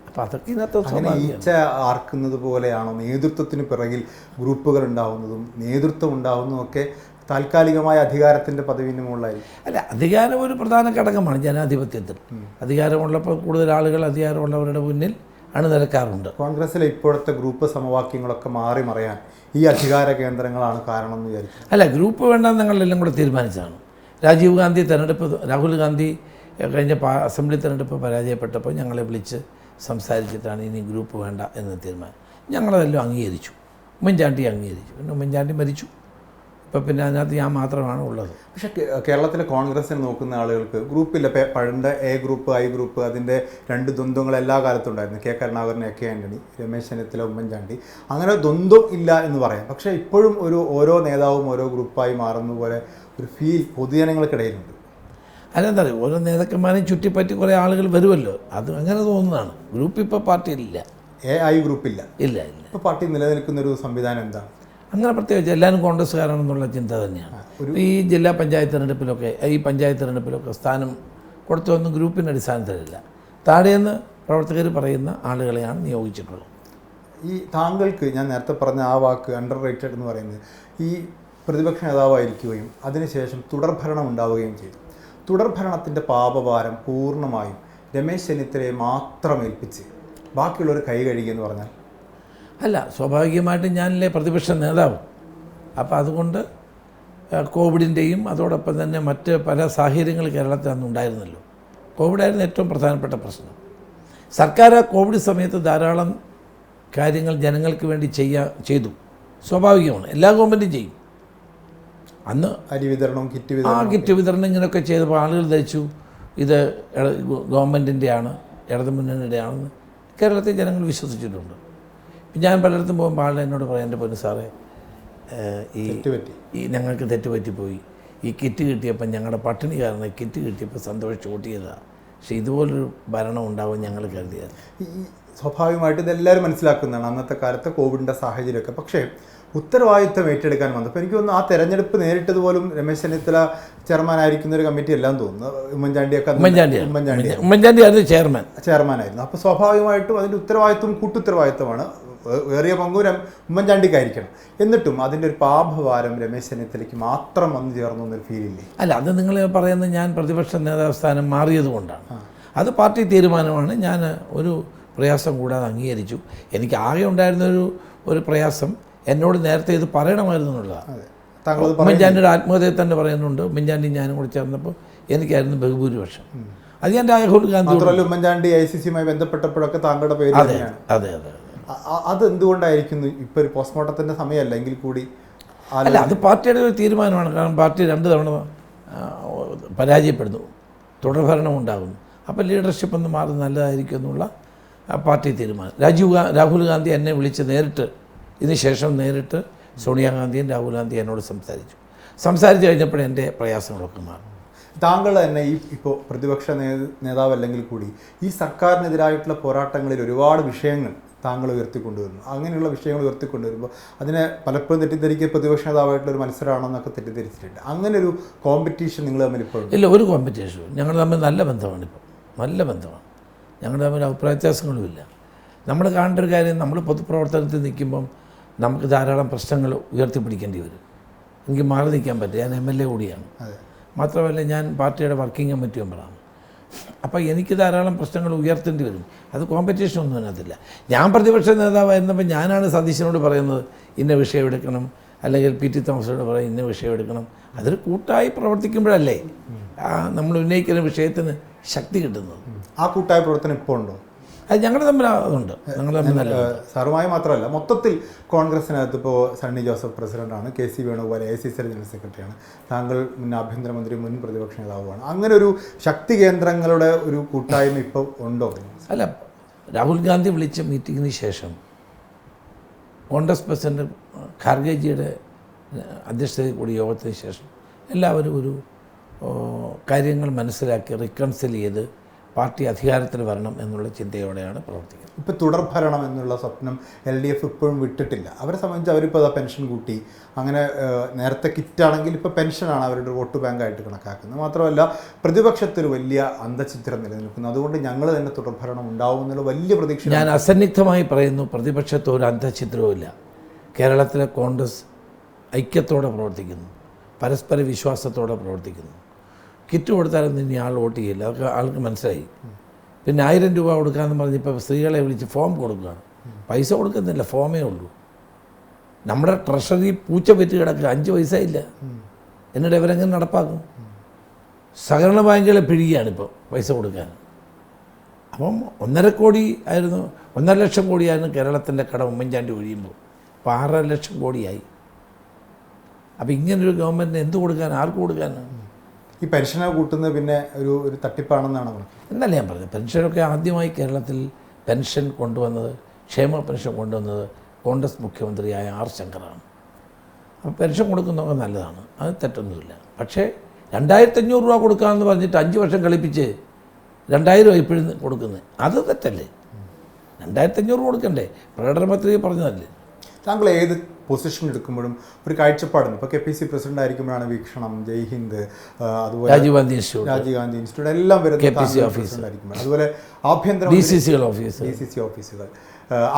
അപ്പോൾ അതൊക്കെ ഇന്നത്തെ ഈച്ച ആർക്കുന്നത് പോലെയാണോ നേതൃത്വത്തിന് പിറകിൽ ഗ്രൂപ്പുകൾ ഉണ്ടാവുന്നതും നേതൃത്വം ഉണ്ടാവുന്നതും ഒക്കെ താൽക്കാലികമായ അധികാരത്തിൻ്റെ പദവിന് മുകളിലായിരിക്കും? അല്ല, അധികാരം ഒരു പ്രധാന ഘടകമാണ് ജനാധിപത്യത്തിൽ. അധികാരമുള്ളപ്പോൾ കൂടുതൽ ആളുകൾ അധികാരമുള്ളവരുടെ മുന്നിൽ അണിനിരക്കാറുണ്ട്. കോൺഗ്രസിലെ ഇപ്പോഴത്തെ ഗ്രൂപ്പ് സമവാക്യങ്ങളൊക്കെ മാറി മറിയാൻ ഈ അധികാര കേന്ദ്രങ്ങളാണ് കാരണം എന്ന് വിചാരിക്കും. അല്ല, ഗ്രൂപ്പ് വേണ്ടെന്ന് ഞങ്ങളെല്ലാം കൂടെ തീരുമാനിച്ചതാണ്. രാജീവ് ഗാന്ധി തെരഞ്ഞെടുപ്പ്, രാഹുൽ ഗാന്ധി കഴിഞ്ഞ അസംബ്ലി തെരഞ്ഞെടുപ്പ് പരാജയപ്പെട്ടപ്പോൾ ഞങ്ങളെ വിളിച്ച് സംസാരിച്ചിട്ടാണ് ഇനി ഗ്രൂപ്പ് വേണ്ട എന്ന് തീരുമാനം. ഞങ്ങളതെല്ലാം അംഗീകരിച്ചു. ഉമ്മൻചാണ്ടി അംഗീകരിച്ചു. പിന്നെ ഉമ്മൻചാണ്ടി മരിച്ചു. ഇപ്പോൾ പിന്നെ അതിനകത്ത് ഞാൻ മാത്രമാണ് ഉള്ളത്. പക്ഷേ കേരളത്തിലെ കോൺഗ്രസിനെ നോക്കുന്ന ആളുകൾക്ക് ഗ്രൂപ്പില്ല. പണ്ട് എ ഗ്രൂപ്പ്, ഐ ഗ്രൂപ്പ്, അതിൻ്റെ രണ്ട് ദ്വന്ദ്ങ്ങൾ എല്ലാ കാലത്തും ഉണ്ടായിരുന്നു. K Karunakaran, A K Antony, Ramesh Chennithala, Oommen Chandy. അങ്ങനെ ദ്വന്ദ്വം ഇല്ല എന്ന് പറയാം. പക്ഷേ ഇപ്പോഴും ഓരോ നേതാവും ഓരോ ഗ്രൂപ്പായി മാറുന്ന പോലെ ഒരു ഫീൽ പൊതുജനങ്ങൾക്കിടയിലുണ്ട്. അതെന്താ പറയുക, ഓരോ നേതാക്കന്മാരെയും ചുറ്റിപ്പറ്റി കുറേ ആളുകൾ വരുമല്ലോ, അത് അങ്ങനെ തോന്നുന്നതാണ്. ഗ്രൂപ്പ് ഇപ്പോൾ പാർട്ടിയിലില്ല. ഐ ഗ്രൂപ്പില്ല. ഇല്ല ഇല്ല. ഇപ്പോൾ പാർട്ടി നിലനിൽക്കുന്നൊരു സംവിധാനം എന്താണ്? അങ്ങനെ പ്രത്യേകിച്ച് എല്ലാവരും കോൺഗ്രസ്സുകാരാണെന്നുള്ള ചിന്ത തന്നെയാണ്. ഈ ജില്ലാ പഞ്ചായത്ത് തിരഞ്ഞെടുപ്പിലൊക്കെ, ഈ പഞ്ചായത്ത് തിരഞ്ഞെടുപ്പിലൊക്കെ സ്ഥാനം കൊടുത്തൊന്നും ഗ്രൂപ്പിൻ്റെ അടിസ്ഥാനത്തിലില്ല. താഴേന്ന് പ്രവർത്തകർ പറയുന്ന ആളുകളെയാണ് നിയോഗിച്ചിട്ടുള്ളത്. ഈ താങ്കൾക്ക് ഞാൻ നേരത്തെ പറഞ്ഞ ആ വാക്ക് അണ്ടർ റേറ്റഡ് എന്ന് പറയുന്നത്, ഈ പ്രതിപക്ഷ നേതാവായിരിക്കുകയും അതിനുശേഷം തുടർഭരണം ഉണ്ടാവുകയും ചെയ്തു. തുടർഭരണത്തിൻ്റെ പാപഭാരം പൂർണ്ണമായും രമേശ് ചെന്നിത്തലയെ മാത്രം ഏൽപ്പിച്ച് ബാക്കിയുള്ളവർ കൈ കഴുകിയെന്ന് പറഞ്ഞാൽ? അല്ല, സ്വാഭാവികമായിട്ടും ഞാനല്ലേ പ്രതിപക്ഷ നേതാവ്. അപ്പോൾ അതുകൊണ്ട് കോവിഡിൻ്റെയും അതോടൊപ്പം തന്നെ മറ്റ് പല സാഹചര്യങ്ങൾ കേരളത്തിൽ അന്നുണ്ടായിരുന്നല്ലോ. കോവിഡായിരുന്നു ഏറ്റവും പ്രധാനപ്പെട്ട പ്രശ്നം. സർക്കാർ കോവിഡ് സമയത്ത് ധാരാളം കാര്യങ്ങൾ ജനങ്ങൾക്ക് വേണ്ടി ചെയ്തു. സ്വാഭാവികമാണ്, എല്ലാ ഗവൺമെൻറ്റും ചെയ്യും. അന്ന് അരി വിതരണം, കിറ്റ് വിതരണം ഇങ്ങനെയൊക്കെ ചെയ്തപ്പോൾ ആളുകൾ ധരിച്ചു ഇത് ഗവൺമെൻറ്റിൻ്റെയാണ്, ഇടതുമുന്നണിയുടെയാണെന്ന് കേരളത്തിൽ ജനങ്ങൾ വിശ്വസിച്ചിട്ടുണ്ട്. ഞാൻ പലയിടത്തും പോകുമ്പോൾ ആളുകൾ എന്നോട് പറയാം, എൻ്റെ പൊന്നു സാറേ, ഈ ഞങ്ങൾക്ക് തെറ്റുപറ്റിപ്പോയി, ഈ കിറ്റ് കിട്ടിയപ്പോൾ ഞങ്ങളുടെ പട്ടിണി കാരണം കിറ്റ് കിട്ടിയപ്പോൾ സന്തോഷിച്ച് ഓട്ടിയതാണ്. പക്ഷേ ഇതുപോലൊരു ഭരണം ഉണ്ടാവും ഞങ്ങൾ കരുതിയത്. സ്വാഭാവികമായിട്ട് ഇതെല്ലാവരും മനസ്സിലാക്കുന്നതാണ് അന്നത്തെ കാലത്തെ കോവിഡിൻ്റെ സാഹചര്യമൊക്കെ. പക്ഷേ ഉത്തരവാദിത്വം ഏറ്റെടുക്കാൻ വന്നപ്പോൾ എനിക്ക് തോന്നുന്നു ആ തെരഞ്ഞെടുപ്പ് നേരിട്ടതുപോലും രമേശ് ചെന്നിത്തല ചെയർമാനായിരിക്കുന്ന ഒരു കമ്മിറ്റി എല്ലാം തോന്നുന്നു. ഉമ്മൻചാണ്ടിയായിരുന്നു ചെയർമാനായിരുന്നു. അപ്പോൾ സ്വാഭാവികമായിട്ടും അതിൻ്റെ ഉത്തരവാദിത്വം കൂട്ടുത്തരവാദിത്വമാണ്. ഏറിയ പങ്കും ഉമ്മൻചാണ്ടിക്കായിരിക്കണം. എന്നിട്ടും അതിൻ്റെ ഒരു പാപഭാരം രമേശ് ചെന്നിത്തലയ്ക്ക് മാത്രം വന്നു ചേർന്നു എന്നൊരു ഫീലില്ലേ? അല്ല, അത് നിങ്ങൾ പറയുന്നത് ഞാൻ പ്രതിപക്ഷ നേതാവ് സ്ഥാനം മാറിയതുകൊണ്ടാണ്. അത് പാർട്ടി തീരുമാനമാണ്. ഞാൻ ഒരു പ്രയാസം കൂടാതെ അംഗീകരിച്ചു. എനിക്ക് ആകെ ഉണ്ടായിരുന്ന ഒരു പ്രയാസം എന്നോട് നേരത്തെ ഇത് പറയണമായിരുന്നു എന്നുള്ളതാണ്. ഉമ്മൻചാണ്ടിയുടെ ആത്മഹത്യയിൽ തന്നെ പറയുന്നുണ്ട്. ഉമ്മൻചാണ്ടി ഞാനും കൂടി ചേർന്നപ്പോൾ എനിക്കായിരുന്നു ബഹുഭൂരിപക്ഷം. അത് ഞാൻ രാഹുൽ ഗാന്ധി ഉമ്മൻചാണ്ടി ICCയുമായി ബന്ധപ്പെട്ടപ്പോഴൊക്കെ താങ്കളുടെ പേര് തന്നെയാണ്. അതെ. അതെന്തുകൊണ്ടായിരിക്കുന്നു? ഇപ്പോൾ ഒരു പോസ്റ്റ്മോർട്ടത്തിൻ്റെ സമയമല്ല എങ്കിൽ കൂടി അല്ല, അത് പാർട്ടിയുടെ ഒരു തീരുമാനമാണ്. കാരണം പാർട്ടി 2 തവണ പരാജയപ്പെടുന്നു, തുടർഭരണം ഉണ്ടാകുന്നു. അപ്പോൾ ലീഡർഷിപ്പ് ഒന്ന് മാറി നല്ലതായിരിക്കും എന്നുള്ള പാർട്ടി തീരുമാനം. രാഹുൽ ഗാന്ധി എന്നെ വിളിച്ച് നേരിട്ട് സോണിയാഗാന്ധിയും രാഹുൽ ഗാന്ധിയും എന്നോട് സംസാരിച്ചു കഴിഞ്ഞപ്പോൾ എൻ്റെ പ്രയാസങ്ങളൊക്കെ മാറും. താങ്കൾ തന്നെ ഇപ്പോൾ പ്രതിപക്ഷ നേതാവല്ലെങ്കിൽ കൂടി ഈ സർക്കാരിനെതിരായിട്ടുള്ള പോരാട്ടങ്ങളിൽ ഒരുപാട് വിഷയങ്ങൾ താങ്കൾ ഉയർത്തിക്കൊണ്ടുവരുന്നു. അങ്ങനെയുള്ള വിഷയങ്ങൾ ഉയർത്തിക്കൊണ്ടുവരുമ്പോൾ അതിനെ പലപ്പോഴും തെറ്റിദ്ധരിക്കുക പ്രതിപക്ഷ നേതാവായിട്ടുള്ളൊരു മത്സരമാണെന്നൊക്കെ തെറ്റിദ്ധരിച്ചിട്ടുണ്ട്. അങ്ങനെ ഒരു കോമ്പറ്റീഷൻ നിങ്ങൾ തമ്മിൽ ഇപ്പോൾ ഇല്ല, ഒരു കോമ്പറ്റീഷനും ഞങ്ങൾ തമ്മിൽ നല്ല ബന്ധമാണ്. ഇപ്പോൾ നല്ല ബന്ധമാണ്. ഞങ്ങളുടെ തമ്മിൽ അഭിപ്രായ വ്യത്യാസങ്ങളുമില്ല. നമ്മൾ കാണേണ്ട ഒരു കാര്യം, നമ്മൾ പൊതുപ്രവർത്തനത്തിൽ നിൽക്കുമ്പം നമുക്ക് ധാരാളം പ്രശ്നങ്ങൾ ഉയർത്തിപ്പിടിക്കേണ്ടി വരും. എനിക്ക് മാറി നിൽക്കാൻ പറ്റും. ഞാൻ MLA കൂടിയാണ്. മാത്രമല്ല ഞാൻ പാർട്ടിയുടെ വർക്കിംഗ് കമ്മിറ്റി മെമ്പറാണ്. അപ്പോൾ എനിക്ക് ധാരാളം പ്രശ്നങ്ങൾ ഉയർത്തേണ്ടി വരും. അത് കോമ്പറ്റീഷൻ ഒന്നും അതിനകത്തില്ല. ഞാൻ പ്രതിപക്ഷ നേതാവായിരുന്നപ്പോൾ ഞാനാണ് സതീശനോട് പറയുന്നത് ഇന്ന വിഷയം എടുക്കണം, അല്ലെങ്കിൽ PT തോമസിനോട് പറയും ഇന്ന വിഷയം എടുക്കണം. അതൊരു കൂട്ടായി പ്രവർത്തിക്കുമ്പോഴല്ലേ നമ്മൾ ഉന്നയിക്കുന്ന വിഷയത്തിന് ശക്തി കിട്ടുന്നത്. ആ കൂട്ടായ പ്രവർത്തനം ഇപ്പോൾ ഉണ്ടോ? അത് ഞങ്ങൾ തമ്മിൽ അതുണ്ട്. ഞങ്ങൾ തമ്മിൽ നല്ല സാറുമായി മാത്രമല്ല, മൊത്തത്തിൽ കോൺഗ്രസിനകത്ത് ഇപ്പോൾ സണ്ണി ജോസഫ് പ്രസിഡന്റാണ്, KC വേണുഗോപാൽ AICC ജനറൽ സെക്രട്ടറിയാണ്, താങ്കൾ മുൻ ആഭ്യന്തരമന്ത്രി, മുൻ പ്രതിപക്ഷ നേതാവുമാണ്. അങ്ങനെ ഒരു ശക്തി കേന്ദ്രങ്ങളുടെ ഒരു കൂട്ടായ്മ ഇപ്പോൾ ഉണ്ടോ? അല്ല, രാഹുൽ ഗാന്ധി വിളിച്ച മീറ്റിങ്ങിന് ശേഷം കോൺഗ്രസ് പ്രസിഡന്റ് ഖാർഗെജിയുടെ അധ്യക്ഷതയിൽ കൂടി യോഗത്തിന് ശേഷം എല്ലാവരും ഒരു കാര്യങ്ങൾ മനസ്സിലാക്കി റീകൺസിൽ ചെയ്ത് പാർട്ടി അധികാരത്തിൽ വരണം എന്നുള്ള ചിന്തയോടെയാണ് പ്രവർത്തിക്കുന്നത്. ഇപ്പോൾ തുടർഭരണം എന്നുള്ള സ്വപ്നം LDF ഇപ്പോഴും വിട്ടിട്ടില്ല. അവരെ സംബന്ധിച്ച് അവരിപ്പോൾ അതാ പെൻഷൻ കൂട്ടി, അങ്ങനെ നേരത്തെ കിറ്റാണെങ്കിൽ ഇപ്പോൾ പെൻഷനാണ് അവരുടെ വോട്ട് ബാങ്കായിട്ട് കണക്കാക്കുന്നത്. മാത്രമല്ല പ്രതിപക്ഷത്തിൽ വലിയ അന്തചിത്രം നിലനിൽക്കുന്നു. അതുകൊണ്ട് ഞങ്ങൾ തന്നെ തുടർഭരണം ഉണ്ടാവും എന്നുള്ള വലിയ പ്രതീക്ഷ. ഞാൻ അസന്നിഗ്ധമായി പറയുന്നു, പ്രതിപക്ഷത്ത് ഒരു അന്തചിത്രവുമില്ല. കേരളത്തിലെ കോൺഗ്രസ് ഐക്യത്തോടെ പ്രവർത്തിക്കുന്നു, പരസ്പര വിശ്വാസത്തോടെ പ്രവർത്തിക്കുന്നു. കിറ്റ് കൊടുത്താലൊന്നും ഇനി ആൾ വോട്ട് ചെയ്യില്ല, അതൊക്കെ ആൾക്ക് മനസ്സിലായി. പിന്നെ 1000 രൂപ കൊടുക്കാമെന്ന് പറഞ്ഞിപ്പോൾ സ്ത്രീകളെ വിളിച്ച് ഫോം കൊടുക്കുകയാണ്. പൈസ കൊടുക്കുന്നില്ല, ഫോമേ ഉള്ളൂ. നമ്മുടെ ട്രഷറി പൂച്ച പെറ്റ് കിടക്കുക, 5 പൈസ ഇല്ല. എന്നിട്ട് ഇവരെങ്ങനെ നടപ്പാക്കും? സഹകരണ ബാങ്കുകളെ പിഴിയുകയാണിപ്പോൾ പൈസ കൊടുക്കാൻ. അപ്പം 1.5 കോടി ആയിരുന്നു, 1.5 ലക്ഷം കോടിയായിരുന്നു കേരളത്തിൻ്റെ കടം ഉമ്മൻചാണ്ടി ഒഴിയുമ്പോൾ. ഇപ്പോൾ 6.5 ലക്ഷം കോടിയായി. അപ്പോൾ ഇങ്ങനൊരു ഗവൺമെൻറ്റിന് എന്ത് കൊടുക്കാൻ, ആർക്ക് കൊടുക്കാനാണ്? ഈ പെൻഷനെ കൂട്ടുന്നത് പിന്നെ ഒരു തട്ടിപ്പാണെന്നാണ് പറഞ്ഞത്. എന്നല്ല ഞാൻ പറഞ്ഞത്. പെൻഷനൊക്കെ ആദ്യമായി കേരളത്തിൽ പെൻഷൻ കൊണ്ടുവന്നത്, ക്ഷേമ പെൻഷൻ കൊണ്ടുവന്നത് കോൺഗ്രസ് മുഖ്യമന്ത്രിയായ R. ശങ്കറാണ്. അപ്പോൾ പെൻഷൻ കൊടുക്കുന്നതൊക്കെ നല്ലതാണ്, അത് തെറ്റൊന്നുമില്ല. പക്ഷേ 2500 രൂപ കൊടുക്കാമെന്ന് പറഞ്ഞിട്ട് 5 വർഷം കളിപ്പിച്ച് 2000 ഇപ്പോഴും കൊടുക്കുന്നത്, അത് തെറ്റല്ലേ? 2500 കൊടുക്കണ്ടേ? പ്രകടനപത്രിക പറഞ്ഞതല്ലേ. താങ്കൾ ഏത് പൊസിഷൻ എടുക്കുമ്പോഴും ഒരു കാഴ്ചപ്പാടുണ്ട്. ഇപ്പോൾ KPC പ്രസിഡന്റ് ആയിരിക്കുമ്പോഴാണ് വീക്ഷണം, ജയ് ഹിന്ദ്, അതുപോലെ രാജീവ് ഗാന്ധി ഇൻസ്റ്റിറ്റ്യൂട്ട് എല്ലാം വരുന്നത് KPC ഓഫീസർ ആയിരിക്കുമ്പോൾ, അതുപോലെ ആഭ്യന്തര DCC ഓഫീസുകൾ,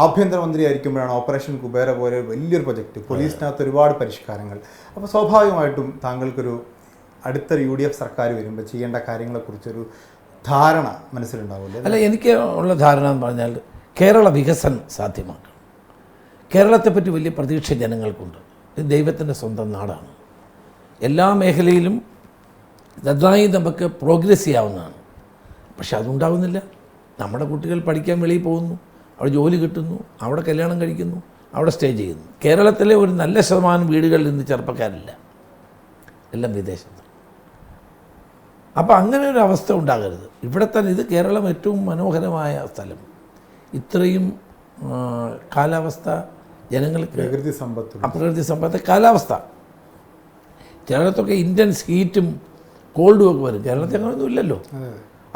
ആഭ്യന്തരമന്ത്രി ആയിരിക്കുമ്പോഴാണ് ഓപ്പറേഷൻ കുബേര പോലെ വലിയൊരു പ്രൊജക്റ്റ്, പോലീസിനകത്ത് ഒരുപാട് പരിഷ്കാരങ്ങൾ. അപ്പോൾ സ്വാഭാവികമായിട്ടും താങ്കൾക്കൊരു അടുത്ത UDF സർക്കാർ വരുമ്പോൾ ചെയ്യേണ്ട കാര്യങ്ങളെക്കുറിച്ചൊരു ധാരണ മനസ്സിലുണ്ടാവില്ല? അല്ല, എനിക്ക് ഉള്ള ധാരണ എന്ന് പറഞ്ഞാൽ കേരള വികസനം സാധ്യമാക്കണം. കേരളത്തെപ്പറ്റി വലിയ പ്രതീക്ഷ ജനങ്ങൾക്കുണ്ട്. ഇത് ദൈവത്തിൻ്റെ സ്വന്തം നാടാണ്. എല്ലാ മേഖലയിലും നന്നായി നമുക്ക് പ്രോഗ്രസ് ചെയ്യാവുന്നതാണ്. പക്ഷെ അതുണ്ടാകുന്നില്ല. നമ്മുടെ കുട്ടികൾ പഠിക്കാൻ വെളിയിൽ പോകുന്നു, അവിടെ ജോലി കിട്ടുന്നു, അവിടെ കല്യാണം കഴിക്കുന്നു, അവിടെ സ്റ്റേ ചെയ്യുന്നു. കേരളത്തിലെ ഒരു നല്ല ശതമാനം വീടുകളിൽ ഇന്ന് ചെറുപ്പക്കാരില്ല, എല്ലാം വിദേശത്ത്. അപ്പോൾ അങ്ങനെ ഒരു അവസ്ഥ ഉണ്ടാകരുത്. ഇവിടെ തന്നെ ഇത് കേരളം ഏറ്റവും മനോഹരമായ സ്ഥലം. ഇത്രയും കാലാവസ്ഥ ജനങ്ങൾക്ക്, പ്രകൃതി സമ്പത്ത്, കാലാവസ്ഥ. കേരളത്തൊക്കെ ഇൻറ്റൻസ് ഹീറ്റും കോൾഡും ഒക്കെ വരും. കേരളത്തിൽ അങ്ങനെയൊന്നും ഇല്ലല്ലോ.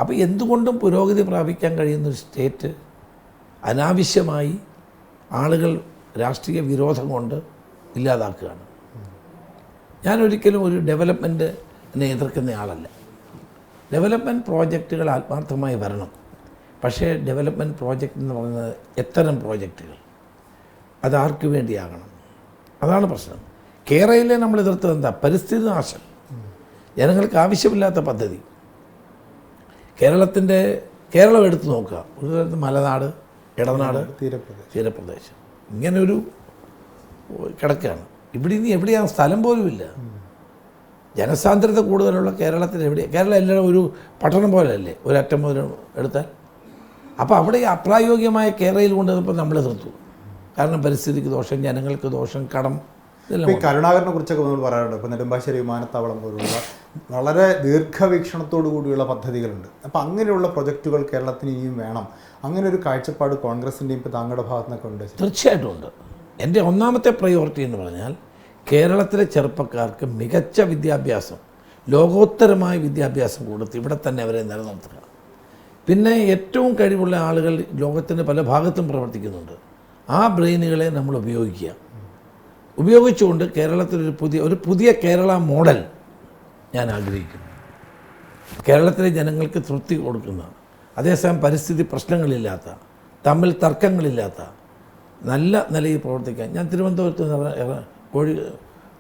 അപ്പോൾ എന്തുകൊണ്ടും പുരോഗതി പ്രാപിക്കാൻ കഴിയുന്നൊരു സ്റ്റേറ്റ് അനാവശ്യമായി ആളുകൾ രാഷ്ട്രീയ വിരോധം കൊണ്ട് ഇല്ലാതാക്കുകയാണ്. ഞാനൊരിക്കലും ഒരു ഡെവലപ്മെൻറ്റിനെ എതിർക്കുന്ന ആളല്ല. ഡെവലപ്മെൻറ്റ് പ്രോജക്റ്റുകൾ ആത്മാർത്ഥമായി വരണം. പക്ഷേ ഡെവലപ്മെൻറ്റ് പ്രോജക്റ്റ് എന്ന് പറയുന്നത് എത്തരം പ്രോജക്റ്റുകൾ, അതാർക്ക് വേണ്ടിയാകണം? അതാണ് പ്രശ്നം. കേരളയിലെ നമ്മൾ എതിർത്തത് എന്താ? പരിസ്ഥിതി നാശം, ജനങ്ങൾക്ക് ആവശ്യമില്ലാത്ത പദ്ധതി. കേരളം എടുത്തു നോക്കുക, ഒരു തരത്തിൽ മലനാട്, ഇടനാട്, തീരപ്രദേശം, ഇങ്ങനൊരു കിടക്കുകയാണ്. ഇവിടെ ഇനി എവിടെയാണ്? സ്ഥലം പോലുമില്ല. ജനസാന്ദ്രത കൂടുതലുള്ള കേരളത്തിൽ എവിടെയാണ്? കേരളം എല്ലാം ഒരു പട്ടണം പോലെയല്ലേ, ഒരറ്റം മുതൽ എടുത്താൽ. അപ്പോൾ അവിടെ ഈ അപ്രായോഗികമായ കേരളയിൽ കൊണ്ടുവന്നപ്പോൾ നമ്മൾ എതിർത്തു. കാരണം പരിസ്ഥിതിക്ക് ദോഷം, ജനങ്ങൾക്ക് ദോഷം, കടം. ഈ കരുണാകരനെ കുറിച്ചൊക്കെ നമ്മൾ പറയാറുണ്ട്. ഇപ്പോൾ നെടുമ്പാശ്ശേരി വിമാനത്താവളം പോലുള്ള വളരെ ദീർഘവീക്ഷണത്തോടു കൂടിയുള്ള പദ്ധതികളുണ്ട്. അപ്പോൾ അങ്ങനെയുള്ള പ്രൊജക്റ്റുകൾ കേരളത്തിന് ഇനിയും വേണം. അങ്ങനെ ഒരു കാഴ്ചപ്പാട് കോൺഗ്രസിൻ്റെയും ഇപ്പോൾ താങ്കളുടെ ഭാഗത്തു നിന്നൊക്കെ ഉണ്ട്? തീർച്ചയായിട്ടും ഉണ്ട്. എൻ്റെ ഒന്നാമത്തെ പ്രയോറിറ്റി എന്ന് പറഞ്ഞാൽ കേരളത്തിലെ ചെറുപ്പക്കാർക്ക് മികച്ച വിദ്യാഭ്യാസം, ലോകോത്തരമായ വിദ്യാഭ്യാസം കൊടുത്ത് ഇവിടെ തന്നെ അവരെ നിലനിർത്തുക. പിന്നെ ഏറ്റവും കഴിവുള്ള ആളുകൾ ലോകത്തിൻ്റെ പല ഭാഗത്തും പ്രവർത്തിക്കുന്നുണ്ട്. ആ ബ്രെയിനുകളെ നമ്മൾ ഉപയോഗിക്കുക. ഉപയോഗിച്ചുകൊണ്ട് കേരളത്തിലൊരു പുതിയ കേരള മോഡൽ ഞാൻ ആഗ്രഹിക്കുന്നു. കേരളത്തിലെ ജനങ്ങൾക്ക് തൃപ്തി കൊടുക്കുന്ന, അതേസമയം പരിസ്ഥിതി പ്രശ്നങ്ങളില്ലാത്ത, തമ്മിൽ തർക്കങ്ങളില്ലാത്ത നല്ല നിലയിൽ പ്രവർത്തിക്കാൻ. ഞാൻ തിരുവനന്തപുരത്ത്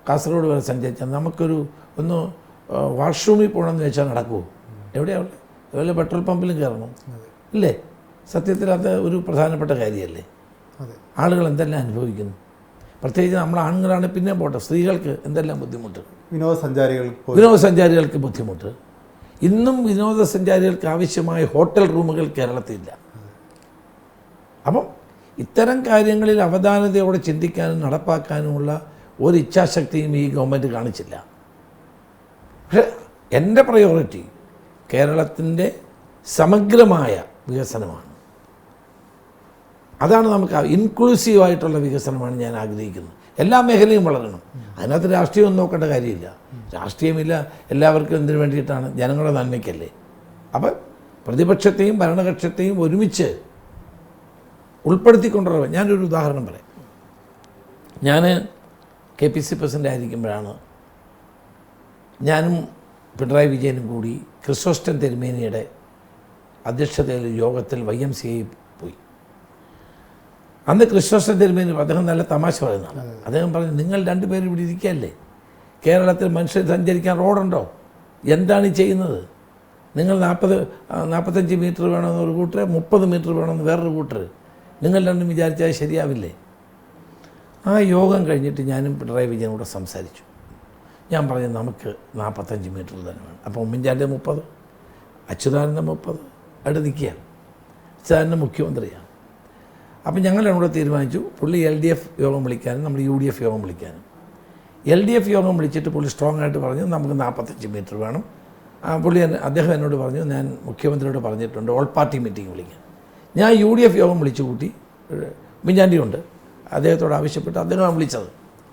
കാസർഗോഡ് വരെ സഞ്ചരിച്ചാൽ നമുക്കൊരു ഒന്ന് വാഷ്റൂമിൽ പോകണമെന്ന് വെച്ചാൽ നടക്കുമോ? എവിടെയാണ്? അതുപോലെ പെട്രോൾ പമ്പിലും കയറണം ഇല്ലേ? സത്യത്തിൽ അത് ഒരു പ്രധാനപ്പെട്ട കാര്യമല്ലേ? ആളുകൾ എന്തെല്ലാം അനുഭവിക്കുന്നു. പ്രത്യേകിച്ച് നമ്മൾ ആണുങ്ങളാണ് പിന്നെ പോട്ടെ, സ്ത്രീകൾക്ക് എന്തെല്ലാം ബുദ്ധിമുട്ട്, വിനോദസഞ്ചാരികൾക്ക് ബുദ്ധിമുട്ട്. ഇന്നും വിനോദസഞ്ചാരികൾക്ക് ആവശ്യമായ ഹോട്ടൽ റൂമുകൾ കേരളത്തിലില്ല. അപ്പം ഇത്തരം കാര്യങ്ങളിൽ അവധാനതയോടെ ചിന്തിക്കാനും നടപ്പാക്കാനുമുള്ള ഒരു ഇച്ഛാശക്തിയും ഈ ഗവൺമെൻറ് കാണിച്ചില്ല. പക്ഷേ എൻ്റെ പ്രയോറിറ്റി കേരളത്തിൻ്റെ സമഗ്രമായ വികസനമാണ്. അതാണ് നമുക്ക് ഇൻക്ലൂസീവായിട്ടുള്ള വികസനമാണ് ഞാൻ ആഗ്രഹിക്കുന്നത്. എല്ലാ മേഖലയും വളരണം. അതിനകത്ത് രാഷ്ട്രീയമൊന്നും നോക്കേണ്ട കാര്യമില്ല. രാഷ്ട്രീയമില്ല, എല്ലാവർക്കും എന്തിനു വേണ്ടിയിട്ടാണ്? ജനങ്ങളുടെ നന്മയ്ക്കല്ലേ. അപ്പം പ്രതിപക്ഷത്തെയും ഭരണകക്ഷത്തെയും ഒരുമിച്ച് ഉൾപ്പെടുത്തിക്കൊണ്ടുള്ള ഞാനൊരു ഉദാഹരണം പറയാം. ഞാൻ KPC പ്രസിഡൻ്റ് ആയിരിക്കുമ്പോഴാണ് ഞാനും പിണറായി വിജയനും കൂടി ക്രിസോസ്റ്റം തിരുമേനിയുടെ അധ്യക്ഷതയിൽ യോഗത്തിൽ YMCA പോയി. അന്ന് ക്രിസോസ്റ്റം തിരുമേനി അദ്ദേഹം നല്ല തമാശ പറയുന്നതാണ്. അദ്ദേഹം പറഞ്ഞു, നിങ്ങൾ രണ്ടുപേരും ഇവിടെ ഇരിക്കുകയല്ലേ, കേരളത്തിൽ മനുഷ്യർ സഞ്ചരിക്കാൻ റോഡുണ്ടോ? എന്താണ് ഈ ചെയ്യുന്നത്? നിങ്ങൾ 45 മീറ്റർ വേണമെന്ന് ഒരു കൂട്ടർ, 30 മീറ്റർ വേണമെന്ന് വേറൊരു കൂട്ടർ, നിങ്ങൾ രണ്ടും വിചാരിച്ചാൽ ശരിയാവില്ലേ? ആ യോഗം കഴിഞ്ഞിട്ട് ഞാനും പിണറായി വിജയനും കൂടെ സംസാരിച്ചു. ഞാൻ പറഞ്ഞു, നമുക്ക് 45 മീറ്റർ തന്നെ വേണം. അപ്പോൾ ഉമ്മൻചാണ്ടി 30, അച്യുതാനന്ദൻ 30 അവിടെ നിൽക്കുക. അച്യുതാനന്ദൻ മുഖ്യമന്ത്രിയാണ്. അപ്പം ഞങ്ങൾ എന്നോട് തീരുമാനിച്ചു, പുള്ളി LDF യോഗം വിളിക്കാനും നമ്മൾ UDF യോഗം വിളിക്കാനും. LDF യോഗം വിളിച്ചിട്ട് പുള്ളി സ്ട്രോങ് ആയിട്ട് പറഞ്ഞു, നമുക്ക് 45 മീറ്റർ വേണം. അദ്ദേഹം എന്നോട് പറഞ്ഞു, ഞാൻ മുഖ്യമന്ത്രിയോട് പറഞ്ഞിട്ടുണ്ട് ഓൾ പാർട്ടി മീറ്റിംഗ് വിളിക്കാൻ. ഞാൻ UDF യോഗം വിളിച്ചു കൂട്ടി. ഉമ്മൻചാണ്ടിയുണ്ട്, അദ്ദേഹത്തോട് ആവശ്യപ്പെട്ട് അദ്ദേഹമാണ് വിളിച്ചത്.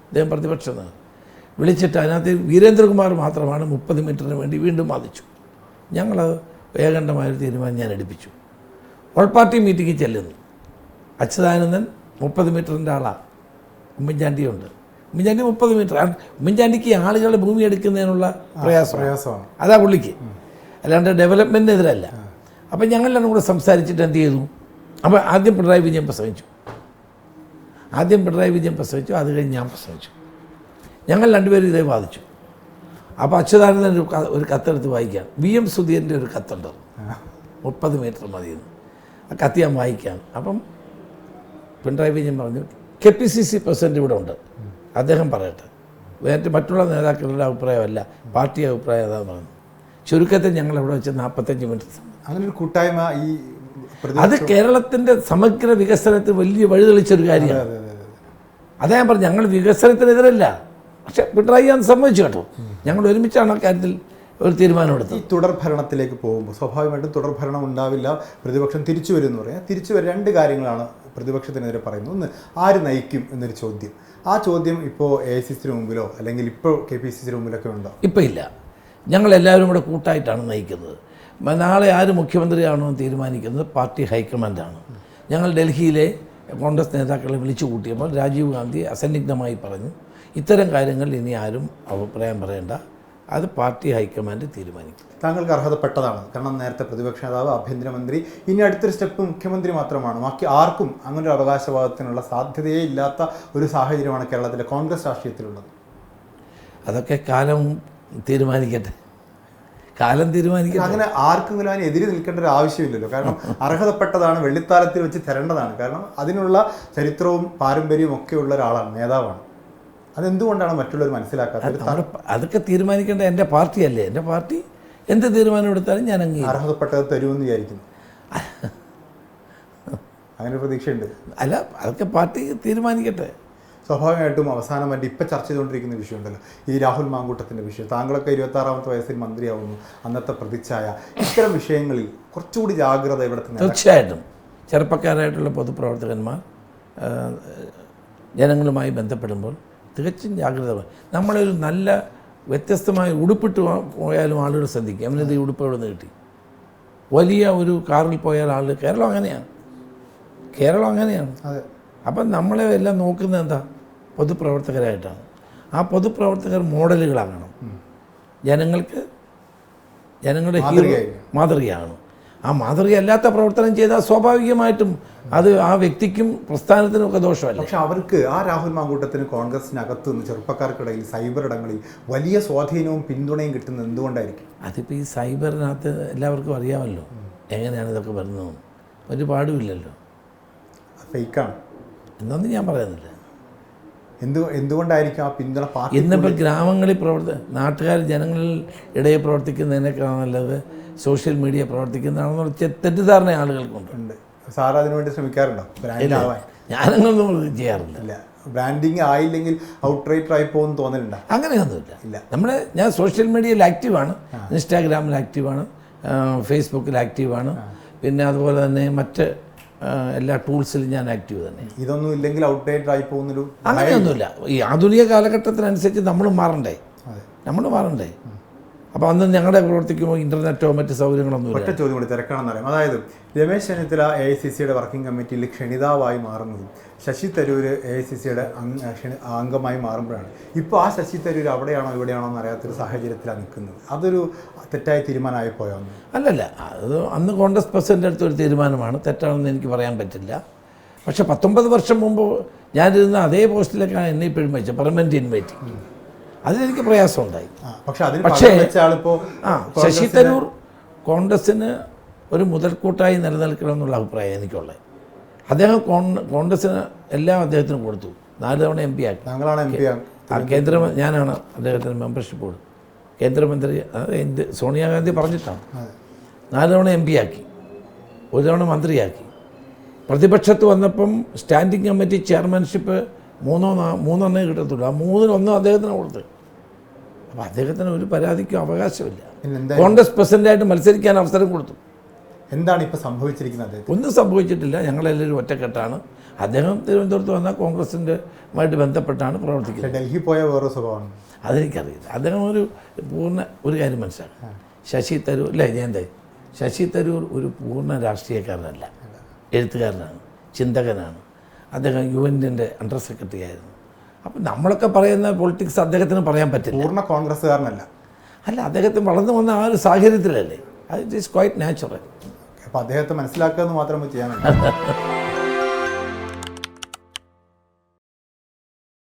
അദ്ദേഹം പ്രതിപക്ഷം വിളിച്ചിട്ട് അതിനകത്ത് വീരേന്ദ്രകുമാർ മാത്രമാണ് 30 മീറ്ററിന് വേണ്ടി വീണ്ടും വാദിച്ചു. ഞങ്ങൾ ഏകണ്ഠമായൊരു തീരുമാനം ഞാൻ എടുപ്പിച്ചു. ഓൾ പാർട്ടി മീറ്റിങ്ങിൽ ചെല്ലുന്നു. അച്യുതാനന്ദൻ 30 മീറ്ററിൻ്റെ ആളാണ്, ഉമ്മൻചാണ്ടിയുണ്ട്. ഉമ്മൻചാണ്ടി 30 മീറ്റർ. ഉമ്മൻചാണ്ടിക്ക് ആളുകളുടെ ഭൂമി എടുക്കുന്നതിനുള്ള പ്രയാസമാണ്, അതാ പുള്ളിക്ക്, അല്ലാണ്ട് ഡെവലപ്മെൻറ്റിനെതിരല്ല. അപ്പം ഞങ്ങളെല്ലാം കൂടെ സംസാരിച്ചിട്ട് എന്ത് ചെയ്തു? അപ്പോൾ ആദ്യം പിണറായി വിജയൻ പ്രസംഗിച്ചു. അത് കഴിഞ്ഞ് ഞാൻ പ്രസംഗിച്ചു. ഞങ്ങൾ രണ്ടുപേരും ഇതേ വാദിച്ചു. അപ്പോൾ അച്യുതാനന്ദൻ ഒരു കത്തെടുത്ത് വായിക്കാം. VM സുധീരൻ്റെ ഒരു കത്തുണ്ട്, 30 മീറ്റർ മതിയെന്ന്. ആ കത്ത് ഞാൻ വായിക്കാം. അപ്പം പിണറായി വിജയൻ പറഞ്ഞു, KPCC പ്രസിഡന്റ് ഇവിടെ ഉണ്ട്, അദ്ദേഹം പറയട്ടെ, മറ്റുള്ള നേതാക്കളുടെ അഭിപ്രായമല്ല, പാർട്ടി അഭിപ്രായം അതാന്ന് പറഞ്ഞു. ചുരുക്കത്തിൽ ഞങ്ങൾ അവിടെ വെച്ച് 45 മിനിറ്റ്. അങ്ങനെ ഒരു കൂട്ടായ്മ അത് കേരളത്തിൻ്റെ സമഗ്ര വികസനത്തിന് വലിയ വഴിതെളിച്ചൊരു കാര്യമാണ്. അതാ ഞാൻ പറഞ്ഞു, ഞങ്ങൾ വികസനത്തിനെതിരല്ല, പക്ഷെ പിണറായി അന്ന് സമ്മതിച്ചു കേട്ടോ. ഞങ്ങൾ ഒരുമിച്ചാണ് ആ കാര്യത്തിൽ ഒരു തീരുമാനമെടുത്തത്. ഈ തുടർ ഭരണത്തിലേക്ക് പോകുമ്പോൾ സ്വാഭാവികമായിട്ടും തുടർ ഭരണം ഉണ്ടാവില്ല, പ്രതിപക്ഷം തിരിച്ചു വരും എന്ന് പറയാം. തിരിച്ചു വരും 2 കാര്യങ്ങളാണ് പ്രതിപക്ഷത്തിനെതിരെ പറയുന്നത്. ഒന്ന്, ആര് നയിക്കും എന്നൊരു ചോദ്യം. ആ ചോദ്യം ഇപ്പോൾ AICC മുമ്പിലോ അല്ലെങ്കിൽ ഇപ്പോൾ KPCC മുമ്പിലൊക്കെ ഉണ്ടോ? ഇപ്പോൾ ഇല്ല. ഞങ്ങളെല്ലാവരും കൂടെ കൂട്ടായിട്ടാണ് നയിക്കുന്നത്. നാളെ ആര് മുഖ്യമന്ത്രിയാണോ എന്ന് തീരുമാനിക്കുന്നത് പാർട്ടി ഹൈക്കമാൻഡാണ്. ഞങ്ങൾ ഡൽഹിയിലെ കോൺഗ്രസ് നേതാക്കളെ വിളിച്ചു കൂട്ടിയപ്പോൾ രാജീവ് ഗാന്ധി അസന്നിഗ്ധമായി പറഞ്ഞു, ഇത്തരം കാര്യങ്ങളിൽ ഇനി ആരും അഭിപ്രായം പറയേണ്ട, അത് പാർട്ടി ഹൈക്കമാൻഡ് തീരുമാനിക്കും. താങ്കൾക്ക് അർഹതപ്പെട്ടതാണ്. കാരണം നേരത്തെ പ്രതിപക്ഷ നേതാവ്, ആഭ്യന്തരമന്ത്രി, ഇനി അടുത്തൊരു സ്റ്റെപ്പ് മുഖ്യമന്ത്രി മാത്രമാണ്. ബാക്കി ആർക്കും അങ്ങനെ ഒരു അവകാശവാദത്തിനുള്ള സാധ്യതയേ ഇല്ലാത്ത ഒരു സാഹചര്യമാണ് കേരളത്തിലെ കോൺഗ്രസ് രാഷ്ട്രീയത്തിലുള്ളത്. അതൊക്കെ കാലം തീരുമാനിക്കട്ടെ. അങ്ങനെ ആർക്കെങ്കിലും അതിന് എതിരെ നിൽക്കേണ്ട ഒരു ആവശ്യമില്ലല്ലോ. കാരണം അർഹതപ്പെട്ടതാണ്, വെള്ളിത്താലത്തിൽ വെച്ച് തരേണ്ടതാണ്. കാരണം അതിനുള്ള ചരിത്രവും പാരമ്പര്യവും ഒക്കെ ഉള്ള ഒരാളാണ്, നേതാവാണ്. അതെന്തുകൊണ്ടാണ് മറ്റുള്ളവർ മനസ്സിലാക്കാത്തത്? അതൊക്കെ തീരുമാനിക്കേണ്ട എൻ്റെ പാർട്ടിയല്ലേ. എൻ്റെ പാർട്ടി എന്ത് തീരുമാനം എടുത്താലും ഞാൻ അർഹതപ്പെട്ടത് തരുമെന്ന് വിചാരിക്കുന്നു. അങ്ങനെ പ്രതീക്ഷയുണ്ട്. അല്ല, അതൊക്കെ പാർട്ടി തീരുമാനിക്കട്ടെ. സ്വാഭാവികമായിട്ടും അവസാനമായിട്ട് ഇപ്പം ചർച്ച ചെയ്തുകൊണ്ടിരിക്കുന്ന വിഷയമുണ്ടല്ലോ, ഈ രാഹുൽ മാങ്കൂട്ടത്തിൻ്റെ വിഷയം. താങ്കളൊക്കെ 26ാമത്തെ വയസ്സിൽ മന്ത്രിയാവുന്നു, അന്നത്തെ പ്രതിച്ഛായ, ഇത്തരം വിഷയങ്ങളിൽ കുറച്ചുകൂടി ജാഗ്രത ഇവിടുത്തെ. തീർച്ചയായിട്ടും ചെറുപ്പക്കാരായിട്ടുള്ള പൊതുപ്രവർത്തകന്മാർ ജനങ്ങളുമായി ബന്ധപ്പെടുമ്പോൾ തികച്ചും ജാഗ്രത. നമ്മളൊരു നല്ല വ്യത്യസ്തമായ ഉടുപ്പിട്ട് പോയാലും ആളുകൾ ശ്രദ്ധിക്കും, അവനെന്ത് ഈ ഉടുപ്പ് എവിടെ നിന്ന് കിട്ടി, വലിയ ഒരു കാറിൽ പോയ ആൾ കേരളം അങ്ങനെയാണ്. അതെ. അപ്പം നമ്മളെ എല്ലാം നോക്കുന്നത് എന്താ? പൊതുപ്രവർത്തകരായിട്ടാണ്. ആ പൊതുപ്രവർത്തകർ മോഡലുകളാകണം, ജനങ്ങളുടെ മാതൃകയാണ്. ആ മാതൃകയല്ലാത്ത പ്രവർത്തനം ചെയ്താൽ സ്വാഭാവികമായിട്ടും അത് ആ വ്യക്തിക്കും പ്രസ്ഥാനത്തിനും ഒക്കെ ദോഷമല്ല. പക്ഷെ അവർക്ക് ആ രാഹുൽ മാങ്കൂട്ടത്തിന് കോൺഗ്രസിനകത്ത് നിന്ന് ചെറുപ്പക്കാർക്കിടയിൽ സൈബർ ഇടങ്ങളിൽ വലിയ സ്വാധീനവും പിന്തുണയും കിട്ടുന്നത് എന്തുകൊണ്ടായിരിക്കും? അതിപ്പോൾ ഈ സൈബറിനകത്ത് എല്ലാവർക്കും അറിയാമല്ലോ എങ്ങനെയാണ് ഇതൊക്കെ വരുന്നത്. ഒരു പാടുമില്ലല്ലോ, ഫേക്കാണ് എന്നൊന്നും ഞാൻ പറയുന്നില്ല. എന്തുകൊണ്ടായിരിക്കും ആ പിന്തുണ? ഇന്നിപ്പോൾ ഗ്രാമങ്ങളിൽ നാട്ടുകാർ ജനങ്ങളിൽ ഇടയിൽ പ്രവർത്തിക്കുന്നതിനേക്കാൾ നല്ലത് സോഷ്യൽ മീഡിയ പ്രവർത്തിക്കുന്നതാണെന്നുള്ള തെറ്റിദ്ധാരണ ആളുകൾക്കുണ്ട്. സാർ അതിനുവേണ്ടി ശ്രമിക്കാറുണ്ടോ? ബ്രാൻഡ് ആവാൻ? ഞാനങ്ങനൊന്നും ചെയ്യാറില്ല. ഇല്ല, ബ്രാൻഡിങ് ആയില്ലെങ്കിൽ ഔട്ട്റൈറ്റർ ആയി പോകുമെന്ന് തോന്നലുണ്ടോ? അങ്ങനെയൊന്നുമില്ല. ഞാൻ സോഷ്യൽ മീഡിയയിൽ ആക്റ്റീവാണ്, ഇൻസ്റ്റാഗ്രാമിൽ ആക്റ്റീവാണ്, ഫേസ്ബുക്കിൽ ആക്റ്റീവാണ്, പിന്നെ അതുപോലെ തന്നെ മറ്റ് എല്ലാ ടൂൾസിലും ഞാൻ ആക്റ്റീവ് തന്നെ. ഇതൊന്നും ഇല്ലെങ്കിൽ ഔട്ട്ഡേറ്റഡ് ആയി പോകുന്നൊരു അങ്ങനെയൊന്നുമില്ല. ഈ ആധുനിക കാലഘട്ടത്തിനനുസരിച്ച് നമ്മൾ മാറണ്ടേ. അപ്പോൾ അന്ന് ഞങ്ങളുടെ പ്രവർത്തിക്കുമ്പോൾ ഇൻ്റർനെറ്റോ മറ്റ് സൗകര്യങ്ങളൊന്നും. ഒറ്റ ചോദ്യം കൂടി തിരക്കണമെന്ന് അറിയാം. അതായത് രമേശ് ചെന്നിത്തല AICCയുടെ വർക്കിംഗ് കമ്മിറ്റിയിൽ ക്ഷണിതാവായി മാറുന്നതും ശശി തരൂർ AICCയുടെ അംഗമായി മാറുമ്പോഴാണ്. ഇപ്പോൾ ആ ശശി തരൂർ അവിടെയാണോ ഇവിടെയാണോ എന്ന് അറിയാത്തൊരു സാഹചര്യത്തിലാണ് നിൽക്കുന്നത്. അതൊരു തെറ്റായ തീരുമാനമായി പോയോ? അല്ലല്ല, അത് അന്ന് കോൺഗ്രസ് പ്രസിഡന്റ് എടുത്തൊരു തീരുമാനമാണ്. തെറ്റാണെന്ന് എനിക്ക് പറയാൻ പറ്റില്ല. പക്ഷേ 19 വർഷം മുമ്പ് ഞാനിരുന്ന അതേ പോസ്റ്റിലേക്കാണ് എന്നെ ഇപ്പോഴും വെച്ചത്, പെർമനന്റ് ഇൻവൈറ്റിംഗ്. അതിലെനിക്ക് പ്രയാസമുണ്ടായി. പക്ഷേ ശശി തരൂർ കോൺഗ്രസ്സിന് ഒരു മുതൽക്കൂട്ടായി നിലനിൽക്കണമെന്നുള്ള അഭിപ്രായം എനിക്കുള്ളത്. അദ്ദേഹം കോൺഗ്രസ്സിന് എല്ലാം അദ്ദേഹത്തിന് കൊടുത്തു. 4 തവണ MP ആക്കി. ഞാനാണ് അദ്ദേഹത്തിന് മെമ്പർഷിപ്പ് കൊടുത്തു. കേന്ദ്രമന്ത്രി സോണിയാഗാന്ധി പറഞ്ഞിട്ടാണ് 4 തവണ MP ആക്കി, 1 തവണ മന്ത്രിയാക്കി. പ്രതിപക്ഷത്ത് വന്നപ്പം സ്റ്റാൻഡിംഗ് കമ്മിറ്റി ചെയർമാൻഷിപ്പ് 3 കിട്ടത്തുള്ളൂ. ആ 3-1 അദ്ദേഹത്തിന് കൊടുത്ത്. അപ്പോൾ അദ്ദേഹത്തിന് ഒരു പരാതിക്കും അവകാശമില്ല. കോൺഗ്രസ് പ്രസിഡന്റായിട്ട് മത്സരിക്കാൻ അവസരം കൊടുത്തു. എന്താണ് ഇപ്പോൾ സംഭവിച്ചിരിക്കുന്നത്? ഒന്നും സംഭവിച്ചിട്ടില്ല. ഞങ്ങളെല്ലാവരും ഒറ്റക്കെട്ടാണ്. അദ്ദേഹം തിരുവനന്തപുരത്ത് വന്നാൽ കോൺഗ്രസിൻ്റെമായിട്ട് ബന്ധപ്പെട്ടാണ് പ്രവർത്തിക്കുന്നത്. ഡൽഹി പോയ വേറെ സ്വഭാവമാണ്. അതെനിക്കറിയില്ല. അദ്ദേഹം ഒരു കാര്യം മനസ്സിലാക്കാം. ശശി തരൂർ ഒരു പൂർണ്ണ രാഷ്ട്രീയക്കാരനല്ല, എഴുത്തുകാരനാണ്, ചിന്തകനാണ്. അദ്ദേഹം UN-ൻ്റെ അണ്ടർ സെക്രട്ടറി ആയിരുന്നു. അപ്പം നമ്മളൊക്കെ പറയുന്ന പൊളിറ്റിക്സ് അദ്ദേഹത്തിന് പറയാൻ പറ്റില്ല. പൂർണ്ണ കോൺഗ്രസ്സുകാരനല്ല. അദ്ദേഹത്തിന് വളർന്നു വന്ന ആ ഒരു സാഹചര്യത്തിലല്ലേ. It is quite natural. അപ്പോൾ അദ്ദേഹത്തെ മനസ്സിലാക്കുക എന്ന് മാത്രമേ ചെയ്യാനുള്ളൂ.